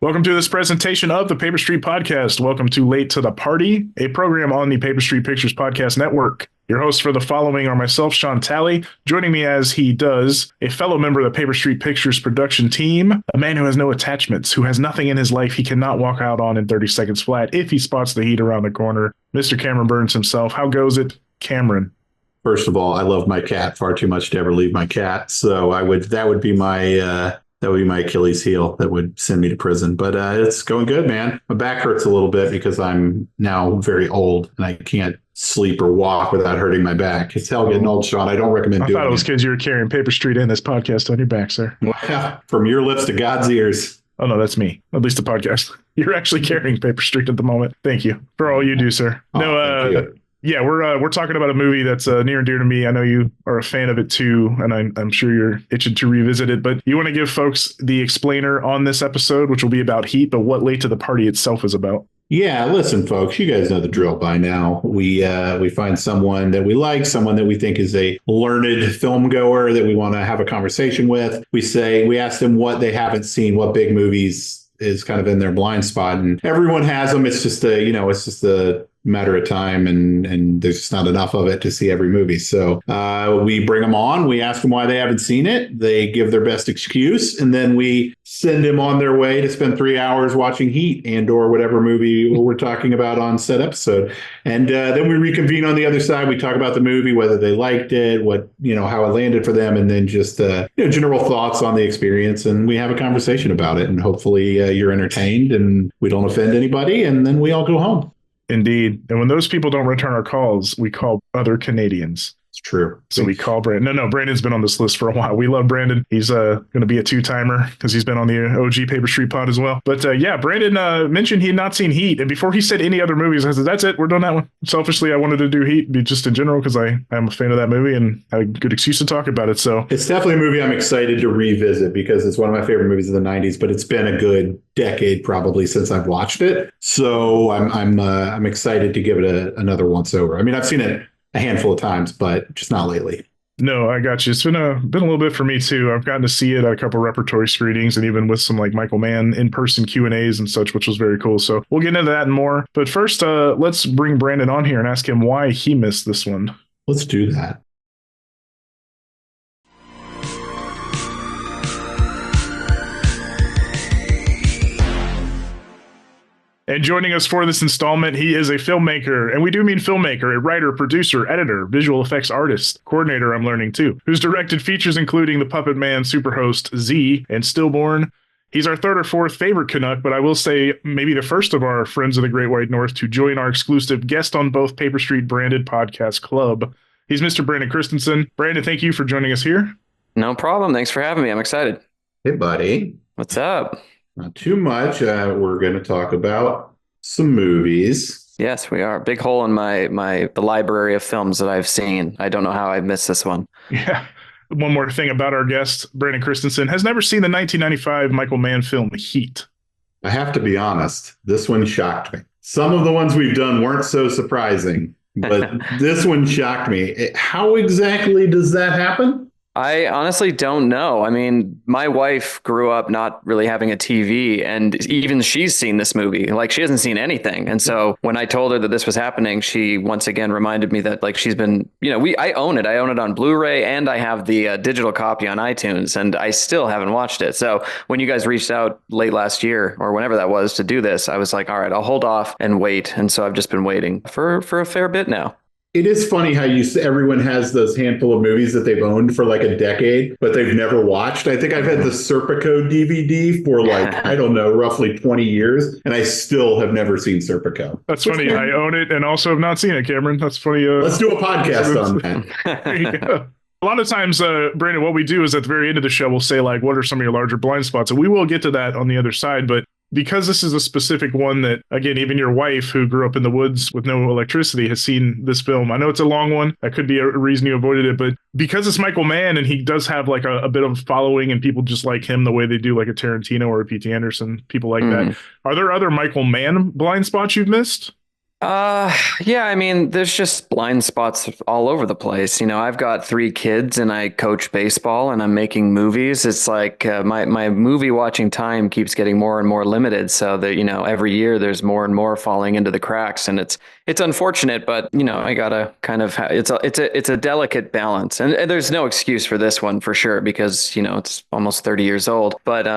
Welcome to this presentation of the Paper Street Podcast. Welcome to Late to the Party, a program on the Paper Street Pictures Podcast Network. Your hosts for the following are myself, Shawn Talley. Joining me as he does, a fellow member of the Paper Street Pictures production team, a man who has no attachments, who has nothing in his life he cannot walk out on in 30 seconds flat if he spots the heat around the corner, Mr. Cameron Burns himself. How goes it, Cameron? First of all, I love my cat far too much to ever leave my cat. So that would be my Achilles heel that would send me to prison. But it's going good, man. My back hurts a little bit because I'm now very old and I can't sleep or walk without hurting my back. It's hell getting old, Shawn. I don't recommend doing it. I thought it was because you were carrying Paper Street and this podcast on your back, sir. Well, from your lips to God's ears. Oh, no, that's me. At least the podcast. You're actually carrying Paper Street at the moment. Thank you for all you do, sir. Yeah, we're talking about a movie that's near and dear to me. I know you are a fan of it too, and I'm sure you're itching to revisit it. But you want to give folks the explainer on this episode, which will be about heat, but what Late to the Party itself is about. Yeah, listen, folks, you guys know the drill by now. We find someone that we like, someone that we think is a learned film goer that we want to have a conversation with. We ask them what they haven't seen, what big movies is kind of in their blind spot, and everyone has them. It's just a matter of time, and there's just not enough of it to see every movie. So we bring them on, we ask them why they haven't seen it, they give their best excuse, and then we send them on their way to spend 3 hours watching Heat and or whatever movie we're talking about on said episode. And then we reconvene on the other side. We talk about the movie, whether they liked it, how it landed for them, and then just general thoughts on the experience, and we have a conversation about it, and hopefully you're entertained and we don't offend anybody, and then we all go home. Indeed. And when those people don't return our calls, we call other Canadians. It's true. So we call Brandon. No, Brandon's been on this list for a while. We love Brandon. He's going to be a two-timer because he's been on the OG Paper Street pod as well. But Brandon mentioned he had not seen Heat. And before he said any other movies, I said, that's it. We're done that one. Selfishly, I wanted to do Heat just in general because I am a fan of that movie and had a good excuse to talk about it. So it's definitely a movie I'm excited to revisit because it's one of my favorite movies of the 90s, but it's been a good decade probably since I've watched it. So I'm excited to give it another once over. I mean, I've seen it a handful of times, but just not lately. No, I got you. It's been a little bit for me too. I've gotten to see it at a couple repertory screenings and even with some like Michael Mann in-person Q&As and such, which was very cool. So we'll get into that and more. But first, let's bring Brandon on here and ask him why he missed this one. Let's do that. And joining us for this installment, he is a filmmaker, and we do mean filmmaker, a writer, producer, editor, visual effects artist, coordinator, I'm learning too, who's directed features including The Puppet Man, Superhost, Z, and Stillborn. He's our third or fourth favorite Canuck, but I will say maybe the first of our friends of the Great White North to join our exclusive guest on both Paper Street branded podcast club. He's Mr. Brandon Christensen. Brandon, thank you for joining us here. No problem. Thanks for having me. I'm excited. Hey, buddy. What's up? Not too much. We're going to talk about some movies. Yes, we are. Big hole in the library of films that I've seen. I don't know how I missed this one. Yeah. One more thing about our guest, Brandon Christensen, has never seen the 1995 Michael Mann film Heat. I have to be honest. This one shocked me. Some of the ones we've done weren't so surprising, but this one shocked me. How exactly does that happen? I honestly don't know. I mean, my wife grew up not really having a TV, and even she's seen this movie. Like, she hasn't seen anything. And so when I told her that this was happening, she once again reminded me that, like, she's been, I own it. I own it on Blu-ray, and I have the digital copy on iTunes, and I still haven't watched it. So when you guys reached out late last year or whenever that was to do this, I was like, all right, I'll hold off and wait. And so I've just been waiting for a fair bit now. It is funny how everyone has those handful of movies that they've owned for like a decade, but they've never watched. I think I've had the Serpico DVD for roughly 20 years, and I still have never seen Serpico. That's funny. I own it and also have not seen it, Cameron. That's funny. Let's do a podcast on that. There you go. A lot of times, Brandon, what we do is at the very end of the show, we'll say, like, what are some of your larger blind spots? And we will get to that on the other side. But because this is a specific one that, again, even your wife, who grew up in the woods with no electricity, has seen this film. I know it's a long one. That could be a reason you avoided it. But because it's Michael Mann and he does have like a bit of following and people just like him the way they do like a Tarantino or a P.T. Anderson, people like that. Are there other Michael Mann blind spots you've missed? Yeah, I mean, there's just blind spots all over the place. I've got 3 kids and I coach baseball and I'm making movies. It's like my movie watching time keeps getting more and more limited. So that, every year there's more and more falling into the cracks, and it's unfortunate, but I gotta kind of it's a delicate balance, and there's no excuse for this one for sure because it's almost 30 years old, but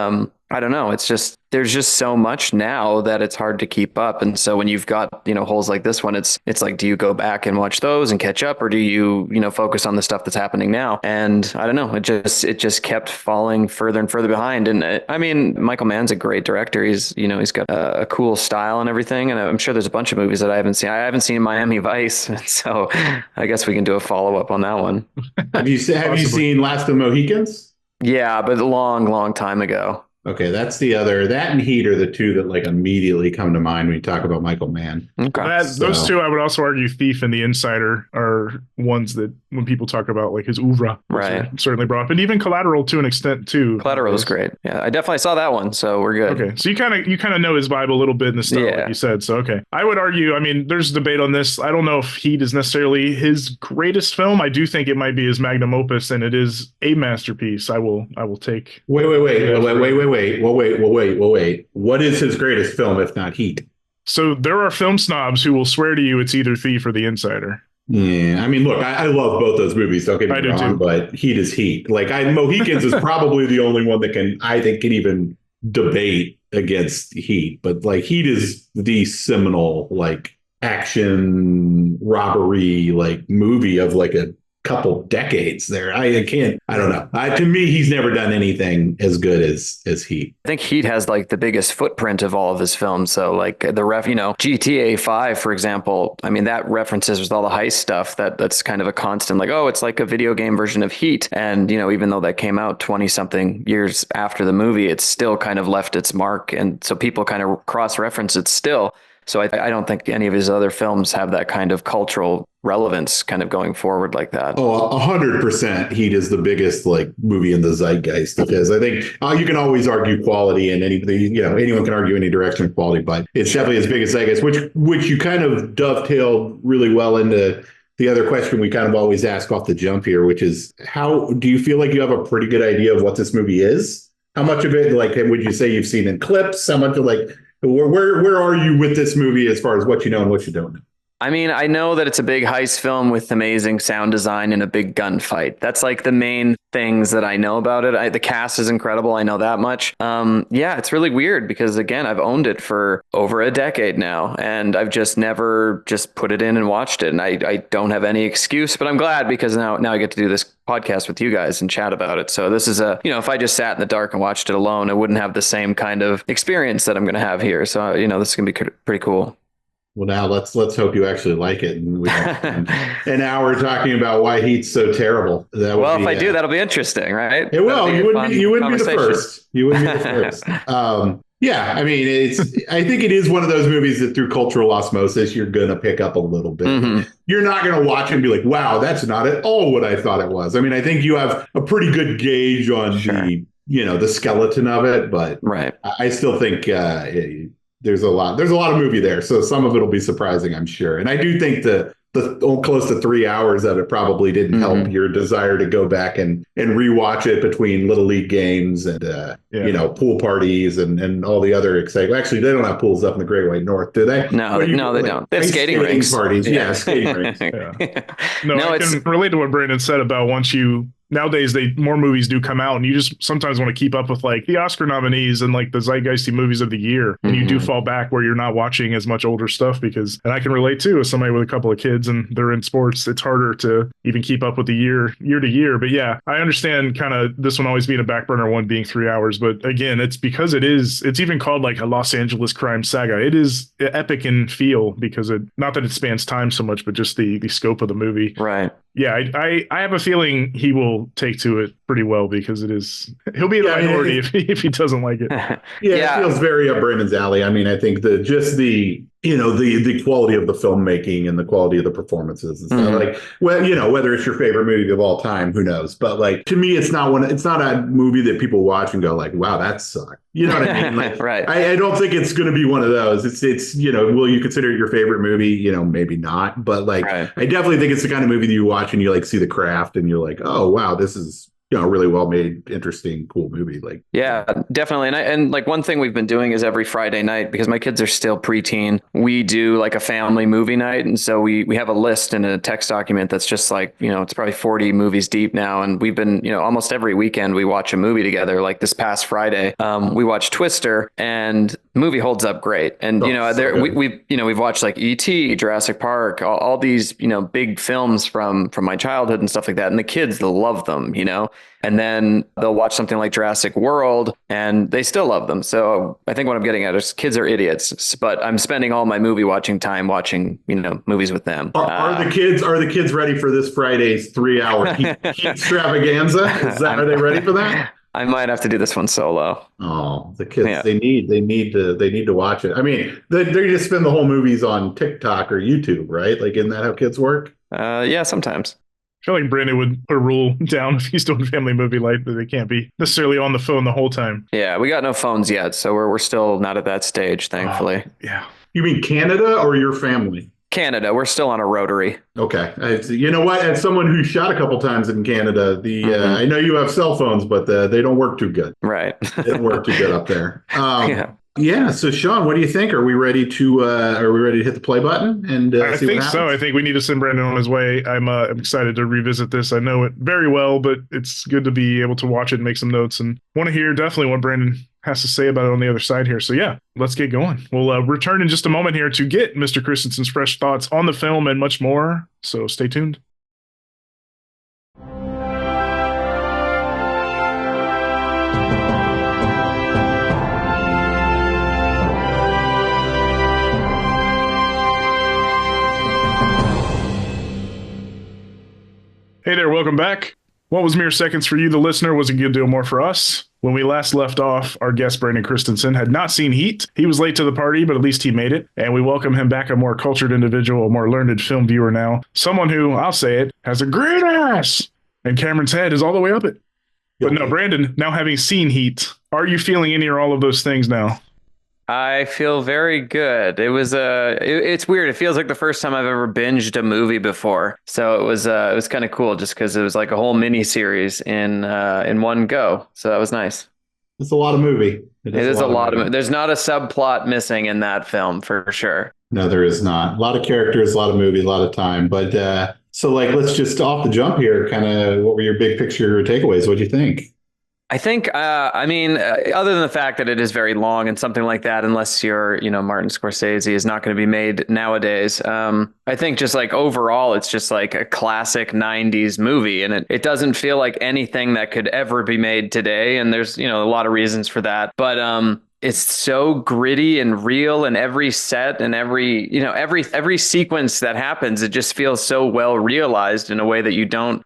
I don't know. It's just there's just so much now that it's hard to keep up. And so when you've got, holes like this one, it's like, do you go back and watch those and catch up, or do you, focus on the stuff that's happening now? And I don't know. It just kept falling further and further behind. And I mean, Michael Mann's a great director. He's got a cool style and everything. And I'm sure there's a bunch of movies that I haven't seen. I haven't seen Miami Vice, so I guess we can do a follow up on that one. Have you seen Last of the Mohicans? Yeah, but a long, long time ago. Okay, that's the other. That and Heat are the two that like immediately come to mind when you talk about Michael Mann. Okay. Those two, I would also argue, Thief and The Insider are ones that when people talk about like his oeuvre, right, certainly brought up, and even Collateral to an extent too. Collateral is great. Yeah, I definitely saw that one, so we're good. Okay, so you kind of know his vibe a little bit in the style, like you said. So okay, I would argue. I mean, there's debate on this. I don't know if Heat is necessarily his greatest film. I do think it might be his magnum opus, and it is a masterpiece. I will take. Wait. What is his greatest film if not Heat? So there are film snobs who will swear to you it's either Thief or The Insider. Yeah, I mean, look, I love both those movies. Don't get me wrong, but Heat is Heat. Like, Mohicans is probably the only one that I think can even debate against Heat. But like, Heat is the seminal like action robbery like movie of like a couple decades there. I don't know. To me, he's never done anything as good as Heat. I think Heat has like the biggest footprint of all of his films. So like GTA 5, for example, I mean, that references with all the heist stuff that's kind of a constant, like, oh, it's like a video game version of Heat. And, even though that came out 20 something years after the movie, it's still kind of left its mark. And so people kind of cross reference it still. So I don't think any of his other films have that kind of cultural relevance kind of going forward like that. Oh, 100% Heat is the biggest like movie in the zeitgeist, because I think you can always argue quality and anyone can argue any direction of quality, but it's definitely as big as zeitgeist, which you kind of dovetailed really well into the other question we kind of always ask off the jump here, which is, how do you feel like you have a pretty good idea of what this movie is? How much of it, like, would you say you've seen in clips? How much of like, where are you with this movie as far as what you know and what you don't know? I mean, I know that it's a big heist film with amazing sound design and a big gunfight. That's like the main things that I know about it. The cast is incredible. I know that much. Yeah, it's really weird because, again, I've owned it for over a decade now, and I've just never just put it in and watched it. And I don't have any excuse, but I'm glad because now I get to do this podcast with you guys and chat about it. So this is if I just sat in the dark and watched it alone, I wouldn't have the same kind of experience that I'm going to have here. So, this is going to be pretty cool. Well, now let's hope you actually like it, and we don't spend an hour talking about why Heat's so terrible. If I do, that'll be interesting, right? It will. You wouldn't be the first. You wouldn't be the first. Yeah, I mean, I think it is one of those movies that through cultural osmosis, you're going to pick up a little bit. Mm-hmm. You're not going to watch it and be like, wow, that's not at all what I thought it was. I mean, I think you have a pretty good gauge on the skeleton of it, but right. I still think there's a lot of movie there. So some of it will be surprising, I'm sure. And I do think the close to 3 hours of it probably didn't help your desire to go back and rewatch it between Little League games and, pool parties and all the other exciting. Actually, they don't have pools up in the Great White North, do they? No, they don't. They have skating rinks. Parties. Yeah, skating rinks. Yeah. No, I can relate to what Brandon said about nowadays more movies do come out and you just sometimes want to keep up with like the Oscar nominees and like the zeitgeisty movies of the year. And you do fall back where you're not watching as much older stuff and I can relate too, as somebody with a couple of kids and they're in sports, it's harder to even keep up with the year to year. But yeah, I understand kind of this one always being a back burner, one being 3 hours. But again, it's because it's even called like a Los Angeles crime saga. It is epic in feel because not that it spans time so much, but just the scope of the movie. Right. Yeah, I have a feeling he will take to it pretty well because he'll be in the minority if he doesn't like it. It feels very up Brandon's alley. I mean, I think the quality of the filmmaking and the quality of the performances and stuff. Like, well, whether it's your favorite movie of all time, who knows? But like, to me, it's not a movie that people watch and go like, wow, that sucked. You know what I mean? Like, right. I don't think it's going to be one of those. It's will you consider it your favorite movie? Maybe not. But like, I definitely think it's the kind of movie that you watch and you like see the craft and you're like, oh, wow, this is really well made, interesting, cool movie. Like, yeah, definitely. And like one thing we've been doing is every Friday night, because my kids are still preteen, we do like a family movie night. And so we have a list in a text document that's just like, it's probably 40 movies deep now. And we've been, almost every weekend we watch a movie together. Like this past Friday, we watched Twister, and the movie holds up great. And, we've watched like E.T., Jurassic Park, all these, big films from my childhood and stuff like that. And the kids, they'll love them, and then they'll watch something like Jurassic World and they still love them. So I think what I'm getting at is kids are idiots, but I'm spending all my movie watching time watching, movies with them. Are the kids ready for this Friday's 3-hour heat extravaganza? Are they ready for that? I might have to do this one solo. Oh, the kids, they need to watch it. I mean, they just spend the whole movies on TikTok or YouTube, right? Like, isn't that how kids work? Yeah, sometimes. I feel like Brandon would put a rule down if he's doing family movie life that they can't be necessarily on the phone the whole time. Yeah, we got no phones yet, so we're still not at that stage, thankfully. Yeah. You mean Canada or your family? Canada. We're still on a rotary. Okay. You know what? As someone who shot a couple times in Canada, I know you have cell phones, but they don't work too good. Right. They don't work too good up there. Yeah. So, Shawn, what do you think? Are we ready to hit the play button and I see think what happens? so. I think we need to send Brandon on his way. I'm excited to revisit this. I know it very well, but it's good to be able to watch it and make some notes, and want to hear definitely what Brandon has to say about it on the other side here. So yeah, let's get going. We'll return in just a moment here to get Mr. Christensen's fresh thoughts on the film and much more. So stay tuned. Hey there, welcome back. What was mere seconds for you, the listener, was a good deal more for us. When we last left off, our guest, Brandon Christensen, had not seen Heat. He was late to the party, but at least he made it. And we welcome him back, a more cultured individual, a more learned film viewer now. Someone who, I'll say it, has a great ass. And Cameron's head is all the way up it. But no, Brandon, now having seen Heat, are you feeling any or all of those things now? I feel very good. It was it's weird. It feels like the first time I've ever binged a movie before. So it was kind of cool just because it was like a whole mini series in one go. So that was nice. It's a lot of movie. It is a lot of. There's not a subplot missing in that film for sure. No, there is not. A lot of characters, a lot of movie, a lot of time. But so like, let's just off the jump here. Kind of, what were your big picture takeaways? What do you think? I think, other than the fact that it is very long and something like that, unless you're, Martin Scorsese, is not going to be made nowadays. I think just like overall, it's just like a classic 90s movie, and it doesn't feel like anything that could ever be made today. And there's, a lot of reasons for that. But it's so gritty and real, and every set and every sequence that happens, it just feels so well realized in a way that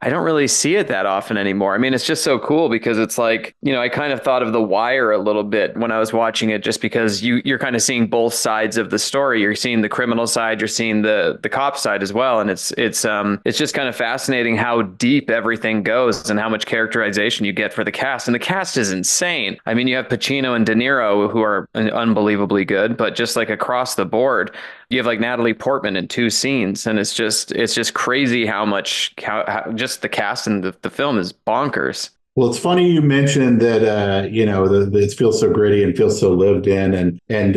I don't really see it that often anymore. I mean, it's just so cool because it's like, I kind of thought of The Wire a little bit when I was watching it, just because you're kind of seeing both sides of the story. You're seeing the criminal side, you're seeing the cop side as well. And it's just kind of fascinating how deep everything goes and how much characterization you get for the cast. And the cast is insane. I mean, you have Pacino and De Niro, who are unbelievably good, but just like across the board, you have like Natalie Portman in 2 scenes, and it's just crazy how just the cast in the film is bonkers. Well, it's funny you mentioned that it feels so gritty and feels so lived in, and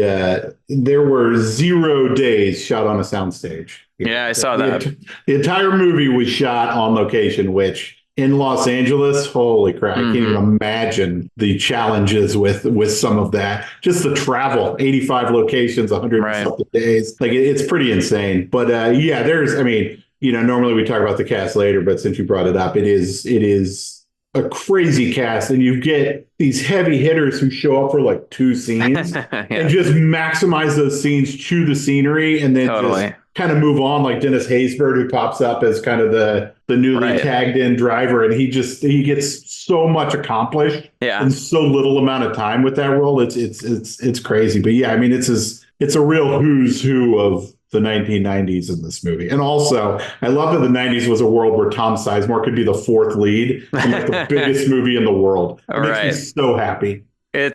there were 0 days shot on a soundstage. Yeah, I saw that. The entire movie was shot on location, which in Los Angeles, holy crap, I can't even imagine the challenges with some of that. Just the travel, 85 locations, 100 and something days. Like, it's pretty insane. But normally we talk about the cast later, but since you brought it up, it is a crazy cast. And you get these heavy hitters who show up for like 2 scenes and just maximize those scenes, chew the scenery, and then just kind of move on, like Dennis Haysbert, who pops up as kind of the the newly tagged in driver, and he gets so much accomplished in so little amount of time with that role. It's crazy. But yeah, I mean, it's a real who's who of the 1990s in this movie. And also, I love that the 90s was a world where Tom Sizemore could be the fourth lead in like the biggest movie in the world. It makes me so happy. I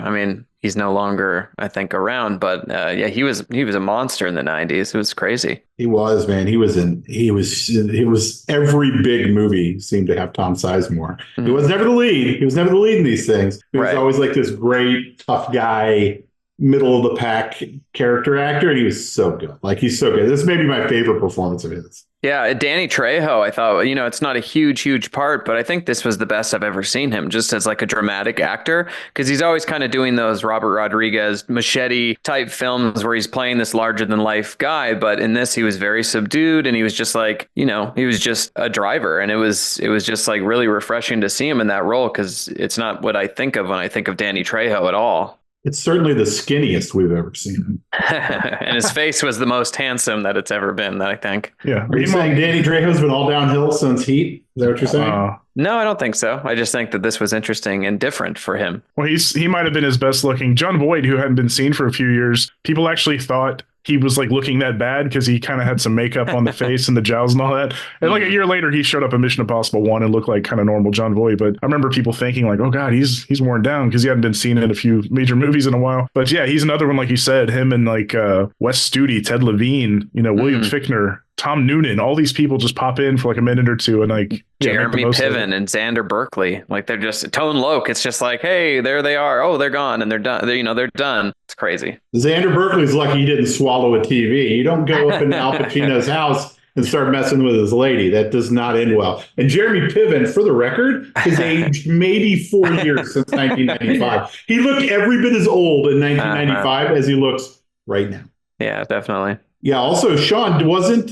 mean, he's no longer, I think, around, but he was a monster in the 90s. It was crazy. He was, man. He was every big movie seemed to have Tom Sizemore. He was never the lead. He was never the lead in these things. He was always like this great, tough guy, middle of the pack character actor, and he was so good. Like, he's so good. This may be my favorite performance of his. Yeah, Danny Trejo, I thought, it's not a huge part, but I think this was the best I've ever seen him, just as like a dramatic actor, because he's always kind of doing those Robert Rodriguez machete type films where he's playing this larger than life guy. But in this, he was very subdued, and he was just like, he was just a driver. And it was just like really refreshing to see him in that role, because it's not what I think of when I think of Danny Trejo at all. It's certainly the skinniest we've ever seen him. And his face was the most handsome that it's ever been, I think. Yeah. Are you saying Danny Trejo's been all downhill since Heat? Is that what you're saying? No, I don't think so. I just think that this was interesting and different for him. Well, he might have been his best looking. John Boyd, who hadn't been seen for a few years, people actually thought he was like looking that bad because he kind of had some makeup on the face and the jowls and all that. And like a year later, he showed up in Mission Impossible 1 and looked like kind of normal John Boyd. But I remember people thinking like, oh God, he's worn down because he hadn't been seen in a few major movies in a while. But yeah, he's another one, like you said, him and like Wes Studi, Ted Levine, William Fichtner, Tom Noonan, all these people just pop in for like a minute or two and like Jeremy Piven and Xander Berkeley, like they're just Tone Loc. It's just like, hey, there they are. Oh, they're gone and they're done. They're done. It's crazy. Xander Berkeley's lucky he didn't swallow a TV. You don't go up in Al Pacino's house and start messing with his lady. That does not end well. And Jeremy Piven, for the record, has aged maybe 4 years since 1995. He looked every bit as old in 1995 as he looks right now. Yeah, definitely. Yeah. Also, Shawn, wasn't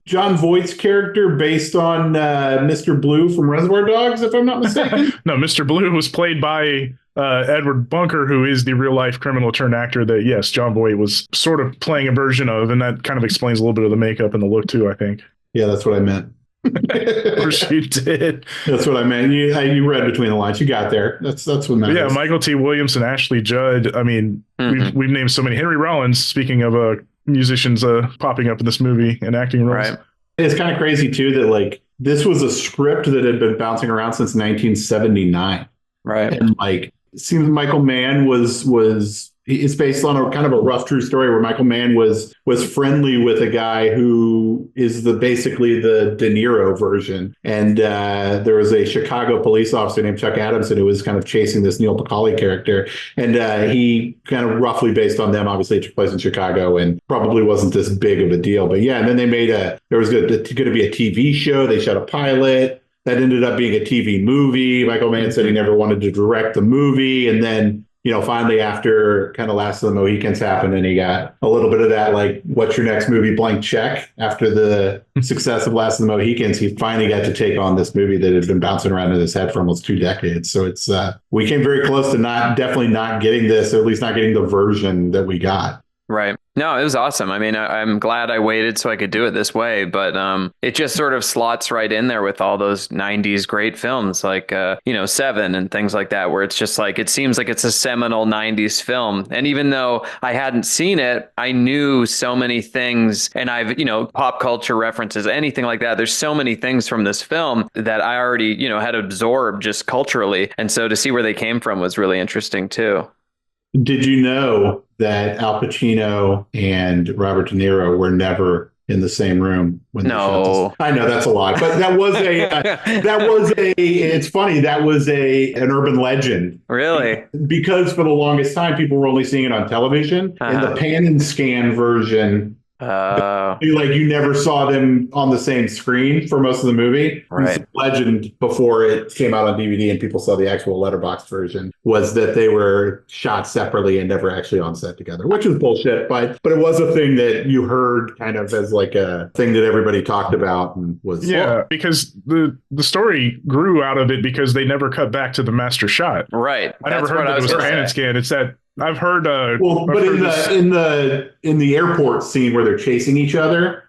John Voight's character based on Mr. Blue from Reservoir Dogs, if I'm not mistaken? No, Mr. Blue was played by Edward Bunker, who is the real life criminal turned actor that, yes, John Voight was sort of playing a version of. And that kind of explains a little bit of the makeup and the look, too, I think. Yeah, that's what I meant. Of course you did. That's what I meant. You read between the lines. You got there. That's what matters. Yeah, Michael T. Williamson, Ashley Judd. I mean, we've named so many. Henry Rollins, speaking of musicians popping up in this movie and acting roles. Right. It's kind of crazy too that like this was a script that had been bouncing around since 1979. Right. And like it seems Michael Mann it's based on a kind of a rough true story where Michael Mann was friendly with a guy who is basically the De Niro version. And there was a Chicago police officer named Chuck Adamson who was kind of chasing this Neil Pacali character. And he kind of roughly based on them, obviously it took place in Chicago and probably wasn't this big of a deal. But yeah, and then they made there was going to be a TV show. They shot a pilot. That ended up being a TV movie. Michael Mann said he never wanted to direct the movie. And then finally after kind of Last of the Mohicans happened and he got a little bit of that, like, what's your next movie, blank check. After the success of Last of the Mohicans, he finally got to take on this movie that had been bouncing around in his head for almost 2 decades. So it's, we came very close to definitely not getting this, or at least not getting the version that we got. Right. No, it was awesome. I mean, I'm glad I waited so I could do it this way, but it just sort of slots right in there with all those 90s great films like, Seven and things like that, where it's just like, it seems like it's a seminal 90s film. And even though I hadn't seen it, I knew so many things and I've, pop culture references, anything like that. There's so many things from this film that I already, had absorbed just culturally. And so to see where they came from was really interesting too. Did you know that Al Pacino and Robert De Niro were never in the same room when they shot this? I know that's a lie, but it's funny. That was an urban legend. Really? Because for the longest time, people were only seeing it on television. In the pan and scan version, you never saw them on the same screen for most of the movie. Right. Legend before it came out on DVD and people saw the actual letterbox version was that they were shot separately and never actually on set together, which was bullshit. But it was a thing that you heard kind of as like a thing that everybody talked about and was. Yeah, because the story grew out of it because they never cut back to the master shot. Right. I never heard that it was pan and scan. It's that. I've heard. In the airport scene where they're chasing each other,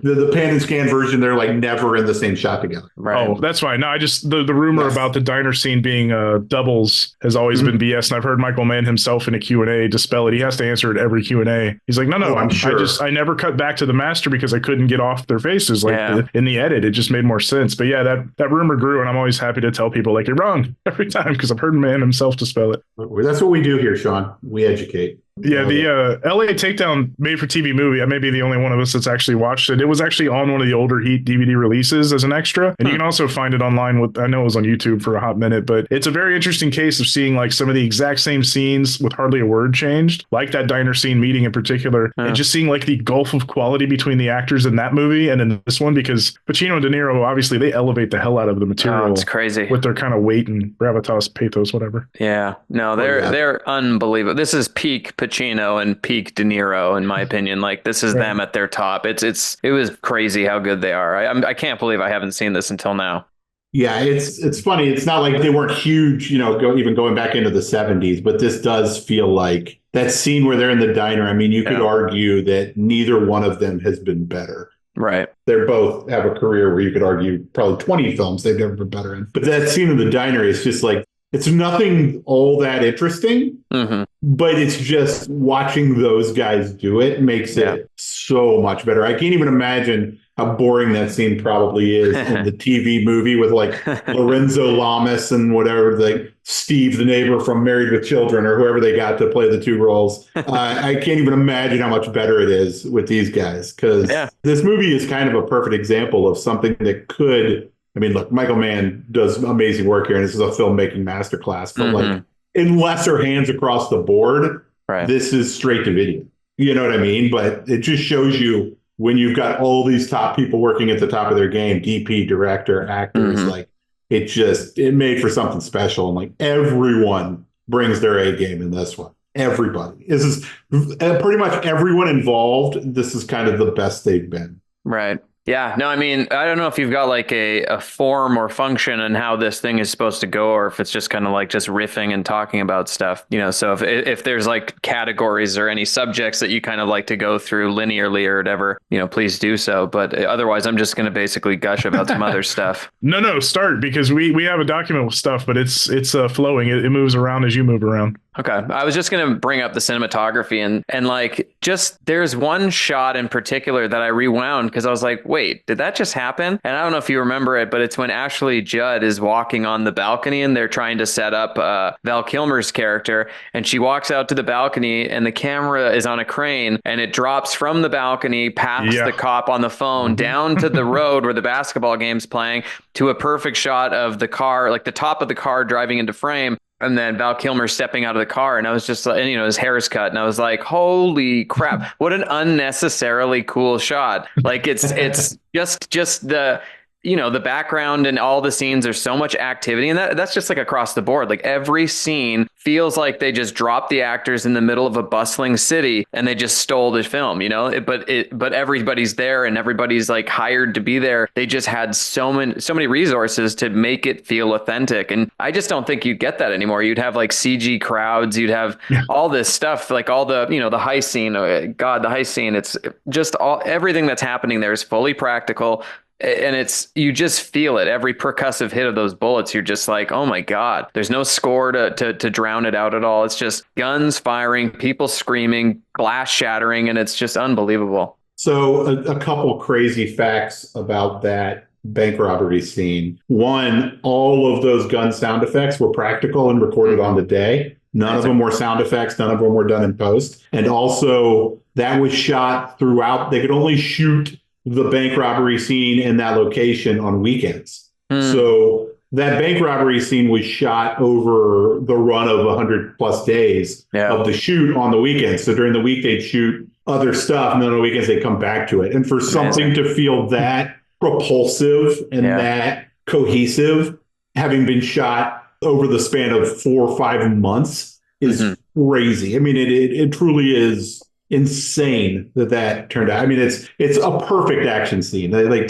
The pan and scan version, they're like never in the same shot together. Right. Oh, that's fine. No, I just the rumor about the diner scene being doubles has always been BS, and I've heard Michael Mann himself in a Q&A dispel it. He has to answer it every Q&A. He's like, no, I'm sure. I never cut back to the master because I couldn't get off their faces. Like in the edit, it just made more sense. But yeah, that rumor grew, and I'm always happy to tell people like you're wrong every time because I've heard Mann himself dispel it. That's what we do here, Shawn. We educate. Yeah, the LA Takedown made-for-TV movie, I may be the only one of us that's actually watched it. It was actually on one of the older Heat DVD releases as an extra, and you can also find it online I know it was on YouTube for a hot minute, but it's a very interesting case of seeing like some of the exact same scenes with hardly a word changed, like that diner scene meeting in particular, and just seeing like the gulf of quality between the actors in that movie and in this one, because Pacino and De Niro, obviously, they elevate the hell out of the material. It's crazy. With their kind of weight and gravitas, pathos, whatever. Yeah. No, they're unbelievable. This is peak Pacino and peak De Niro, in my opinion. Like, this is them at their top. It was crazy how good they are. I can't believe I haven't seen this until now. Yeah, it's funny. It's not like they weren't huge, even going back into the 70s, but this does feel like that scene where they're in the diner. I mean, you could argue that neither one of them has been better. Right. They both have a career where you could argue probably 20 films they've never been better in. But that scene in the diner is just like, it's nothing all that interesting, but it's just watching those guys do it makes it so much better. I can't even imagine how boring that scene probably is in the TV movie with like Lorenzo Lamas and whatever, like Steve, the neighbor from Married with Children, or whoever they got to play the two roles. I can't even imagine how much better it is with these guys, because this movie is kind of a perfect example of something that could... I mean, look, Michael Mann does amazing work here, and this is a filmmaking masterclass. But like, in lesser hands across the board, this is straight to video. You know what I mean? But it just shows you when you've got all these top people working at the top of their game, DP, director, actors, like it made for something special. And like everyone brings their A game in this one. Everybody. This is pretty much everyone involved. This is kind of the best they've been. Right. Yeah, no, I mean, I don't know if you've got like a form or function and how this thing is supposed to go, or if it's just kind of like just riffing and talking about stuff, so if there's like categories or any subjects that you kind of like to go through linearly or whatever, please do so. But otherwise, I'm just going to basically gush about some other stuff. No, start, because we have a document with stuff, but it's flowing. It moves around as you move around. Okay. I was just going to bring up the cinematography and like, just there's one shot in particular that I rewound because I was like, wait, did that just happen? And I don't know if you remember it, but it's when Ashley Judd is walking on the balcony and they're trying to set up Val Kilmer's character. And she walks out to the balcony and the camera is on a crane and it drops from the balcony past the cop on the phone down to the road where the basketball game's playing to a perfect shot of the car, like the top of the car driving into frame. And then Val Kilmer stepping out of the car, and I was just like, and his hair is cut, and I was like, holy crap, what an unnecessarily cool shot. Like it's just the, the background and all the scenes, there's so much activity, and that's just like across the board. Like every scene feels like they just dropped the actors in the middle of a bustling city and they just stole the film, but everybody's there and everybody's like hired to be there. They just had so many resources to make it feel authentic. And I just don't think you'd get that anymore. You'd have like CG crowds, you'd have all this stuff, like all the, the heist scene, the heist scene. It's just everything that's happening there is fully practical. And you just feel it. Every percussive hit of those bullets, you're just like, oh my God, there's no score to drown it out at all. It's just guns firing, people screaming, glass shattering, and it's just unbelievable. So a couple crazy facts about that bank robbery scene. One, all of those gun sound effects were practical and recorded on the day. None of them were sound effects. None of them were done in post. And also that was shot throughout. They could only shoot the bank robbery scene in that location on weekends. So that bank robbery scene was shot over the run of 100 plus days of the shoot on the weekends. So during the week, they'd shoot other stuff, and then on the weekends, they'd come back to it. And for something to feel that propulsive and that cohesive, having been shot over the span of 4 or 5 months, is crazy. I mean, it truly is insane that turned out. I mean, it's a perfect action scene. Like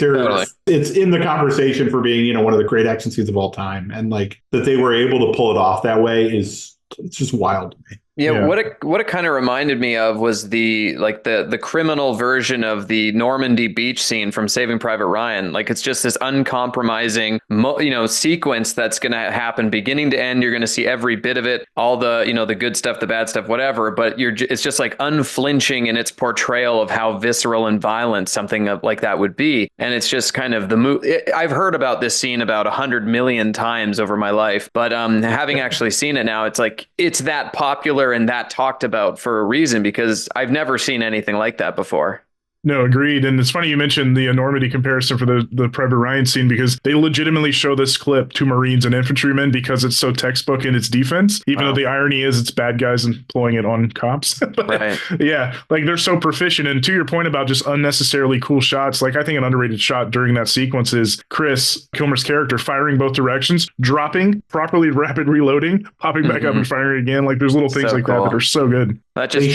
it's in the conversation for being, one of the great action scenes of all time. And like that they were able to pull it off that way it's just wild to me. Yeah, Yeah. what it kind of reminded me of was the criminal version of the Normandy beach scene from Saving Private Ryan. Like it's just this uncompromising, sequence that's going to happen beginning to end. You're going to see every bit of it, all the the good stuff, the bad stuff, whatever. But it's just like unflinching in its portrayal of how visceral and violent something like that would be. And it's just kind of I've heard about this scene about 100 million times over my life, but having actually seen it now, it's like it's that popular and that talked about for a reason, because I've never seen anything like that before. No, agreed. And it's funny you mentioned the enormity comparison for the Private Ryan scene, because they legitimately show this clip to Marines and infantrymen because it's so textbook in its defense, even though the irony is it's bad guys employing it on cops. But, right. Yeah, like they're so proficient. And to your point about just unnecessarily cool shots, like I think an underrated shot during that sequence is Chris Kilmer's character firing both directions, dropping, properly rapid reloading, popping back up and firing again. Like there's little things So like cool. that are so good. They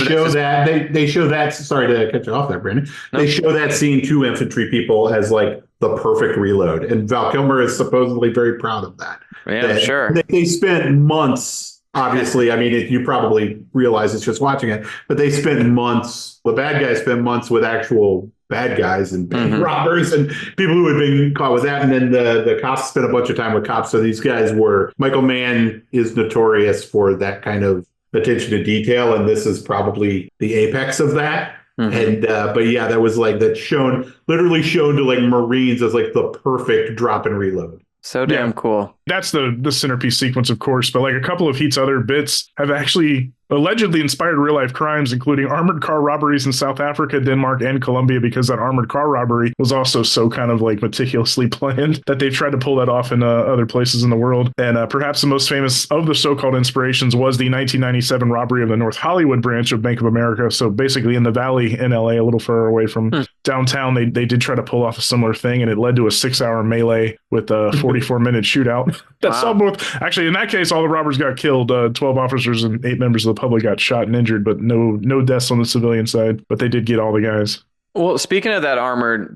show that. Sorry to cut you off there, Brandon. Nope. They show that scene to infantry people as like the perfect reload, and Val Kilmer is supposedly very proud of that. Yeah, sure. They spent months. Obviously, I mean, you probably realize it's just watching it, but they spent months. The bad guys spent months with actual bad guys and bank robbers and people who had been caught with that. And then the cops spent a bunch of time with cops. So these guys Michael Mann is notorious for that kind of attention to detail, and this is probably the apex of that. And but yeah, that was like literally shown to like Marines as like the perfect drop and reload. So damn cool. That's the centerpiece sequence, of course, but like a couple of Heat's other bits have actually allegedly inspired real life crimes, including armored car robberies in South Africa, Denmark, and Colombia, because that armored car robbery was also so kind of like meticulously planned that they've tried to pull that off in other places in the world. And perhaps the most famous of the so-called inspirations was the 1997 robbery of the North Hollywood branch of Bank of America. So basically in the Valley in LA, a little further away from downtown, they did try to pull off a similar thing, and it led to a 6-hour melee with a 44-minute shootout. That saw both. Actually, in that case, all the robbers got killed. 12 officers and 8 members of the public got shot and injured, but no deaths on the civilian side. But they did get all the guys. Well, speaking of that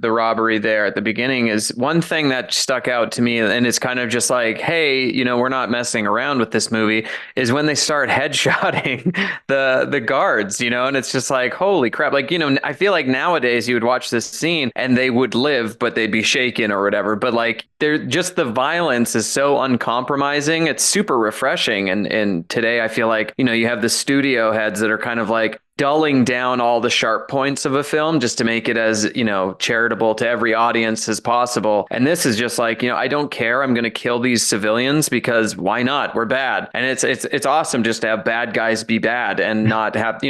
the robbery there at the beginning, is one thing that stuck out to me, and it's kind of just like, hey, we're not messing around with this movie, is when they start headshotting the guards, and it's just like, holy crap. Like, I feel like nowadays you would watch this scene and they would live, but they'd be shaken or whatever. But like, the violence is so uncompromising. It's super refreshing. And today I feel like, you have the studio heads that are kind of like dulling down all the sharp points of a film just to make it as, charitable to every audience as possible. And this is just like, I don't care. I'm going to kill these civilians because why not? We're bad. And it's awesome just to have bad guys be bad and not have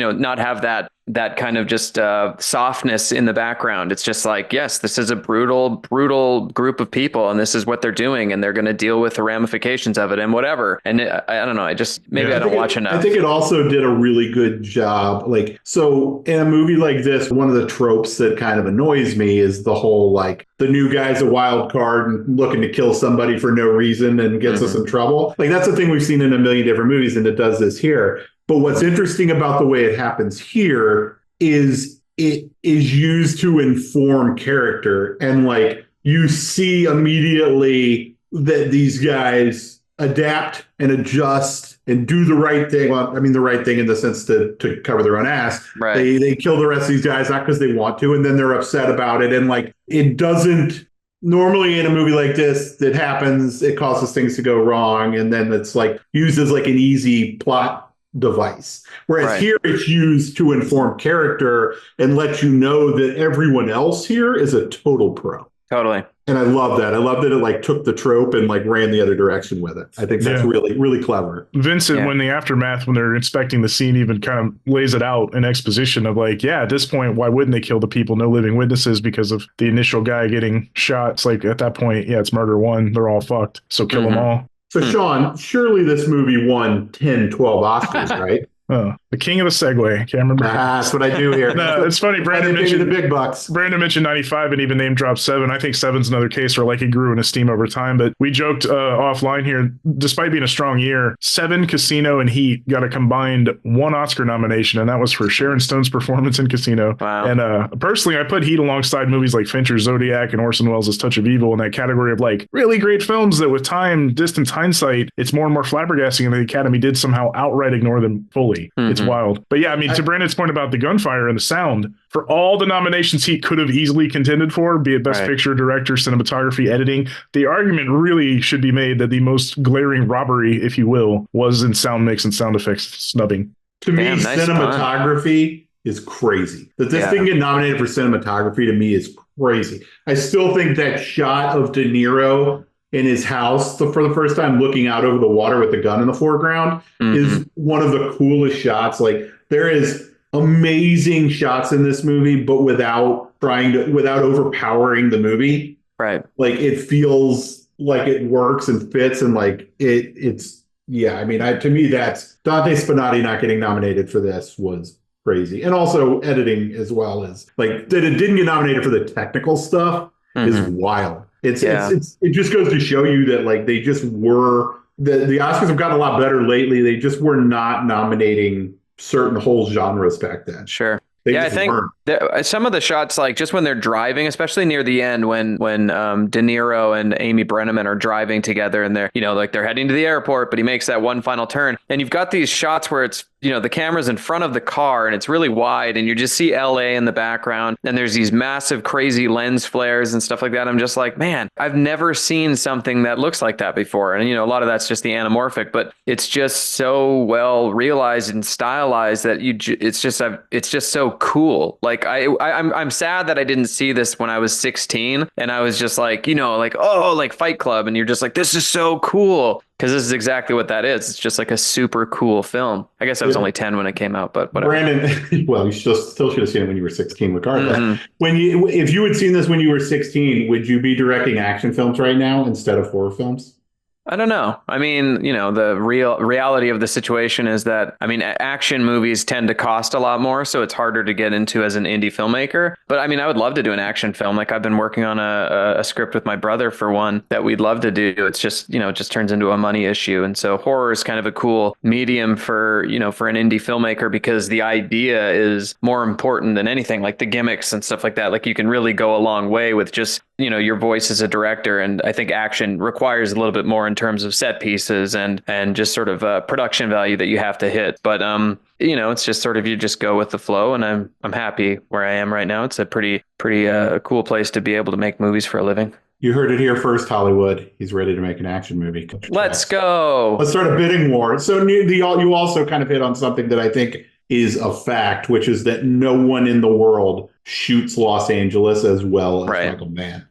that kind of just softness in the background. It's just like, yes, this is a brutal group of people, and this is what they're doing, and they're going to deal with the ramifications of it and whatever. And I don't know. I don't watch enough. I think it also did a really good job. Like, so in a movie like this, one of the tropes that kind of annoys me is the whole, like, the new guy's a wild card and looking to kill somebody for no reason and gets us in trouble. Like, that's the thing we've seen in a million different movies, and it does this here. But what's interesting about the way it happens here is it is used to inform character. And like, you see immediately that these guys adapt and adjust and do the right thing. Well, I mean, the right thing in the sense to cover their own ass. Right. They kill the rest of these guys, not because they want to, and then they're upset about it. And like, it doesn't normally in a movie like this that happens, it causes things to go wrong. And then it's like used as like an easy plot device. Whereas here it's used to inform character and let you know that everyone else here is a total pro. Totally. And I love that. I love that it like took the trope and like ran the other direction with it. I think that's really, really clever. Vincent, when the aftermath, when they're inspecting the scene, even kind of lays it out in exposition of like, yeah, at this point, why wouldn't they kill the people? No living witnesses because of the initial guy getting shot. It's like at that point, yeah, it's murder one. They're all fucked. So kill them all. So, Shawn, surely this movie won 10, 12 Oscars, right? The king of the segue, Cameron. That's what I do here. No, it's funny. Brandon mentioned the big bucks. Brandon mentioned 95 and even name dropped 7. I think 7's another case where like it grew in esteem over time. But we joked offline here, despite being a strong year, 7, Casino, and Heat got a combined 1 Oscar nomination, and that was for Sharon Stone's performance in Casino. Wow. And personally, I put Heat alongside movies like Fincher's Zodiac and Orson Welles' Touch of Evil in that category of like really great films that with time, distance, hindsight, it's more and more flabbergasting, and the Academy did somehow outright ignore them fully. It's wild. But yeah, I mean, to Brandon's point about the gunfire and the sound, for all the nominations he could have easily contended for, be it Best Picture, Director, Cinematography, Editing, the argument really should be made that the most glaring robbery, if you will, was in sound mix and sound effects snubbing. To me, cinematography is crazy. That this thing get nominated for cinematography to me is crazy. I still think that shot of De Niro in his house for the first time looking out over the water with the gun in the foreground is one of the coolest shots. Like, there is amazing shots in this movie, but without overpowering the movie. Right. Like, it feels like it works and fits, and like it's I mean, to me, that's Dante Spinotti not getting nominated for this was crazy. And also editing as well, is like that it didn't get nominated for the technical stuff is wild. It just goes to show you that like they just were the Oscars have gotten a lot better lately. They just were not nominating certain whole genres back then. Sure. I think some of the shots, like just when they're driving, especially near the end, when De Niro and Amy Brenneman are driving together and they're, like they're heading to the airport, but he makes that one final turn. And you've got these shots where it's, the camera's in front of the car and it's really wide and you just see LA in the background. And there's these massive, crazy lens flares and stuff like that. I'm just like, man, I've never seen something that looks like that before. And, a lot of that's just the anamorphic, but it's just so well realized and stylized that it's just so cool. Like I'm sad that I didn't see this when I was 16 and I was just like, like Fight Club. And you're just like, this is so cool. Because this is exactly what that is. It's just like a super cool film. I guess I was only 10 when it came out, but whatever. Brandon, well, you still should have seen it when you were 16, regardless. If you had seen this when you were 16, would you be directing action films right now instead of horror films? I don't know. I mean, the reality of the situation is that, action movies tend to cost a lot more, so it's harder to get into as an indie filmmaker. But I mean, I would love to do an action film. Like I've been working on a script with my brother for one that we'd love to do. It's just, it just turns into a money issue. And so horror is kind of a cool medium for an indie filmmaker because the idea is more important than anything, like the gimmicks and stuff like that. Like you can really go a long way with just, your voice as a director. And I think action requires a little bit more in terms of set pieces and just sort of production value that you have to hit. But, it's just sort of, you just go with the flow, and I'm happy where I am right now. It's a pretty cool place to be able to make movies for a living. You heard it here first, Hollywood. He's ready to make an action movie. Let's go. Let's start a bidding war. So you also kind of hit on something that I think is a fact, which is that no one in the world shoots Los Angeles as well as Michael Mann.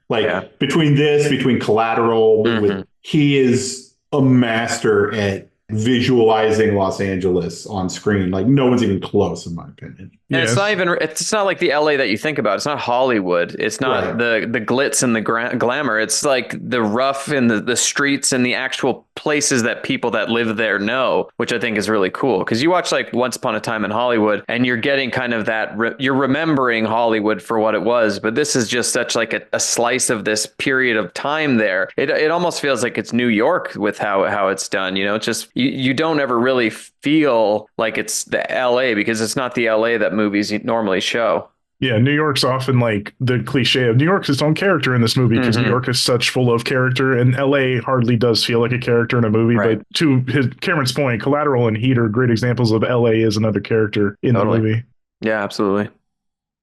Between Collateral, he is a master at visualizing Los Angeles on screen. Like no one's even close, in my opinion. And it's not like the LA that you think about. It's not Hollywood. It's not the glitz and the glamour. It's like the rough and the streets and the actual places that people that live there know, which I think is really cool. Because you watch like Once Upon a Time in Hollywood and you're getting kind of that, you're remembering Hollywood for what it was. But this is just such like a slice of this period of time there. It almost feels like it's New York with how it's done. It's just, you don't ever really feel like it's the LA because it's not the LA that movies normally show. Yeah, New York's often like the cliche of New York's its own character in this movie because New York is such full of character, and LA hardly does feel like a character in a movie. Right. But to Cameron's point, Collateral and Heat are great examples of LA as another character in the movie. Yeah, absolutely.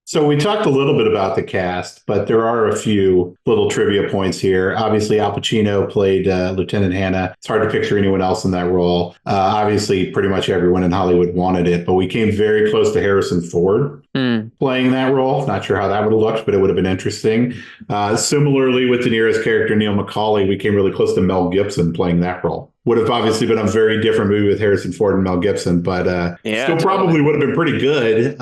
So we talked a little bit about the cast, but there are a few little trivia points here. Obviously, Al Pacino played Lieutenant Hannah. It's hard to picture anyone else in that role. Obviously, pretty much everyone in Hollywood wanted it, but we came very close to Harrison Ford playing that role. Not sure how that would have looked, but it would have been interesting. Similarly, with De Niro's character, Neil McCauley, we came really close to Mel Gibson playing that role. Would have obviously been a very different movie with Harrison Ford and Mel Gibson, but probably would have been pretty good.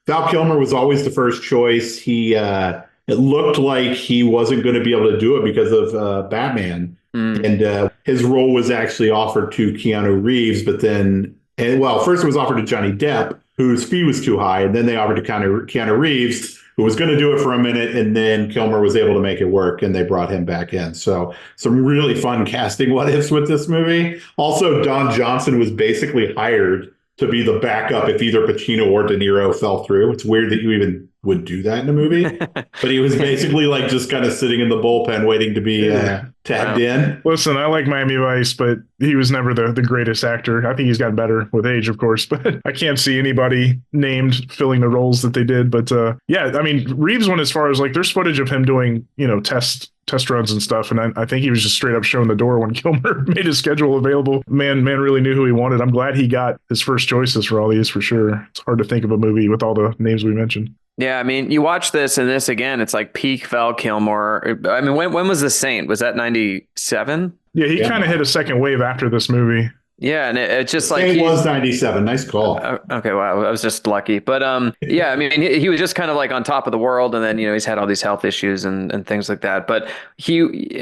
Val Kilmer was always the first choice. It looked like he wasn't going to be able to do it because of Batman. And his role was actually offered to Keanu Reeves, but then And well, first it was offered to Johnny Depp, whose fee was too high, and then they offered to Keanu Reeves, who was going to do it for a minute, and then Kilmer was able to make it work, and they brought him back in. So some really fun casting what ifs with this movie. Also, Don Johnson was basically hired to be the backup if either Pacino or De Niro fell through. It's weird that you even would do that in a movie, but he was basically like just kind of sitting in the bullpen waiting to be tagged in. Listen, I like Miami Vice, but he was never the greatest actor. I think he's gotten better with age, of course, but I can't see anybody named filling the roles that they did. But yeah, I mean, Reeves went as far as like there's footage of him doing, test runs and stuff. And I think he was just straight up showing the door when Kilmer made his schedule available. Man really knew who he wanted. I'm glad he got his first choices for all these for sure. It's hard to think of a movie with all the names we mentioned. Yeah, I mean, you watch this and this again, it's like peak Val Kilmer. I mean, when was The Saint? Was that 97? Yeah, he kind of hit a second wave after this movie. Yeah, and it's just like it was 97. Nice call. Okay, wow, I was just lucky. But yeah, I mean, he was just kind of like on top of the world, and then he's had all these health issues and things like that. But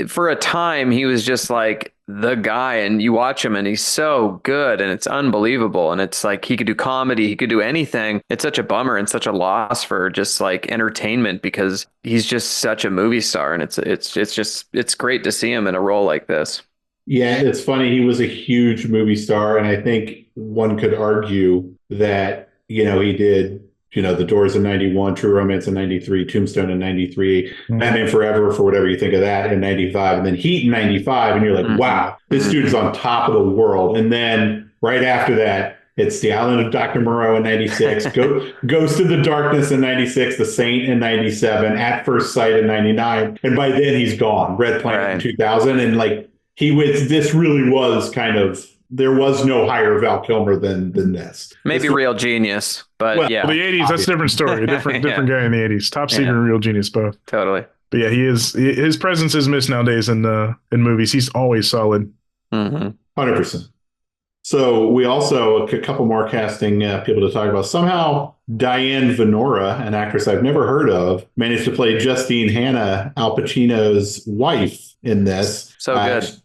for a time, he was just like the guy, and you watch him, and he's so good, and it's unbelievable. And it's like he could do comedy, he could do anything. It's such a bummer and such a loss for just like entertainment because he's just such a movie star, and it's great to see him in a role like this. Yeah, it's funny. He was a huge movie star, and I think one could argue that, he did, The Doors in 91, True Romance in 93, Tombstone in 93, Batman Forever, for whatever you think of that, in 95, and then Heat in 95, and you're like, wow, this dude is on top of the world. And then right after that, it's The Island of Dr. Moreau in 96, Ghost of the Darkness in 96, The Saint in 97, At First Sight in 99, and by then he's gone. Red Planet in 2000, and like, this really was kind of, there was no higher Val Kilmer than this. Maybe Real Genius, but yeah. Well, the 80s, that's a different story. Different guy in the 80s. Top Secret and Real Genius both. Totally. But yeah, his presence is missed nowadays in movies. He's always solid. 100%. So we also, a couple more casting people to talk about. Somehow Diane Venora, an actress I've never heard of, managed to play Justine Hanna, Al Pacino's wife in this. So good.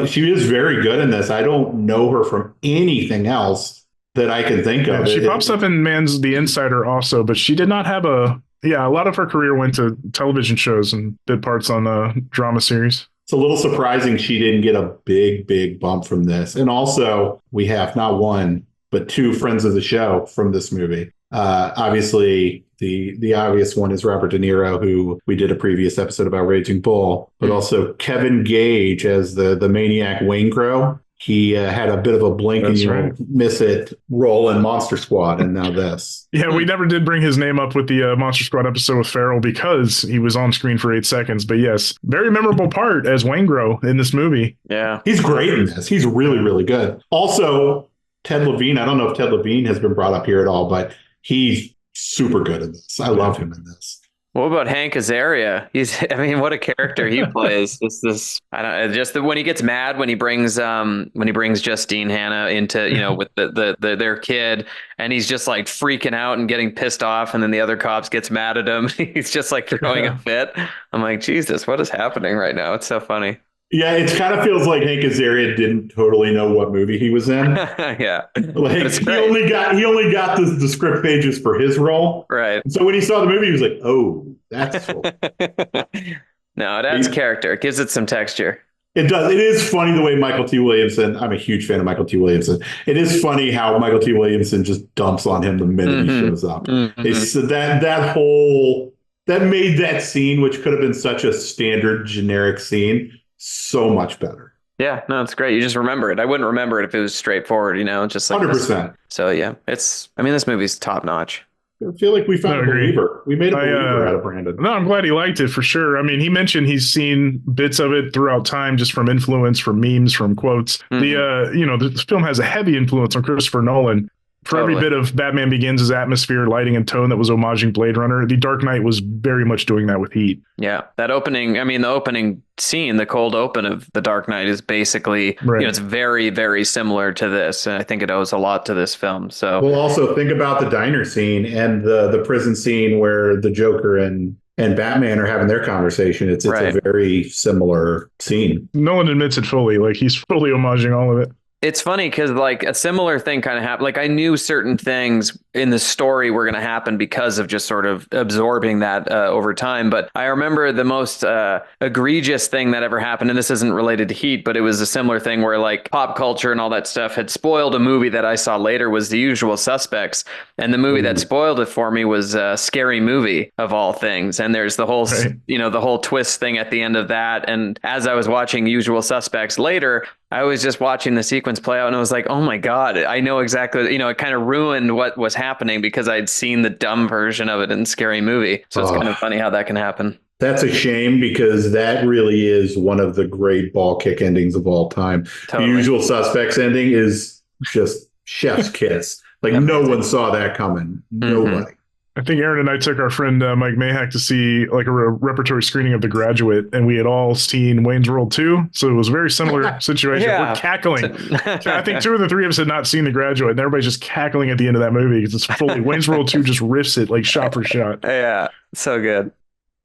She is very good in this. I don't know her from anything else that I can think of. She pops up in Mann's The Insider also, but she did not have a lot of her career went to television shows and did parts on drama series. It's a little surprising she didn't get a big bump from this. And also, we have not one, but two friends of the show from this movie. Obviously, the obvious one is Robert De Niro, who we did a previous episode about Raging Bull, but also Kevin Gage as the maniac Waingro. He had a bit of a blink and you miss it role in Monster Squad, and now this. Yeah, we never did bring his name up with the Monster Squad episode with Farrell because he was on screen for 8 seconds. But yes, very memorable part as Waingro in this movie. Yeah, he's great in this. He's really, really good. Also, Ted Levine. I don't know if Ted Levine has been brought up here at all, but he's super good in this. I love him in this. What about Hank Azaria? What a character he plays. Just when he gets mad when he brings Justine Hanna into, with their kid, and he's just like freaking out and getting pissed off, and then the other cops gets mad at him. He's just like throwing a fit. I'm like, Jesus, what is happening right now? It's so funny. Yeah, it kind of feels like Hank Azaria didn't totally know what movie he was in. Yeah, like he only got the script pages for his role, right? So when he saw the movie, he was like, "Oh, that's cool." No, it adds character. It gives it some texture. It does. It is funny the way Michael T. Williamson. I'm a huge fan of Michael T. Williamson. It is funny how Michael T. Williamson just dumps on him the minute he shows up. It's that made that scene, which could have been such a standard generic scene, so much better. Yeah, no, it's great. You just remember it. I wouldn't remember it if it was straightforward, just like 100%. So yeah, this movie's top notch. I feel like we found a believer. We made a believer out of Brandon. No, I'm glad he liked it for sure. I mean, he mentioned he's seen bits of it throughout time, just from influence, from memes, from quotes. The film has a heavy influence on Christopher Nolan. For every bit of Batman Begins' atmosphere, lighting, and tone that was homaging Blade Runner, The Dark Knight was very much doing that with Heat. Yeah, that opening, the opening scene, the cold open of The Dark Knight is basically, it's very, very similar to this. And I think it owes a lot to this film. So we'll also think about the diner scene and the prison scene where the Joker and Batman are having their conversation. It's a very similar scene. Nolan admits it fully. Like, he's fully homaging all of it. It's funny because like a similar thing kind of happened. Like I knew certain things in the story were going to happen because of just sort of absorbing that over time. But I remember the most egregious thing that ever happened, and this isn't related to Heat, but it was a similar thing where like pop culture and all that stuff had spoiled a movie that I saw later was The Usual Suspects. And the movie that spoiled it for me was Scary Movie of all things. And there's the whole, Right. the whole twist thing at the end of that. And as I was watching Usual Suspects later, I was just watching the sequence play out and I was like, oh my God, I know exactly, it kind of ruined what was happening because I'd seen the dumb version of it in Scary Movie. So it's kind of funny how that can happen. That's a shame because that really is one of the great ball kick endings of all time. Totally. The Usual Suspects ending is just chef's kiss. Like no one saw that coming. Nobody. I think Aaron and I took our friend Mike Mayhack to see like a repertory screening of The Graduate, and we had all seen Wayne's World 2. So it was a very similar situation. Yeah. We're cackling. I think 2 of the 3 of us had not seen The Graduate, and everybody's just cackling at the end of that movie because it's fully Wayne's World 2 just riffs it like shot for shot. Yeah, so good.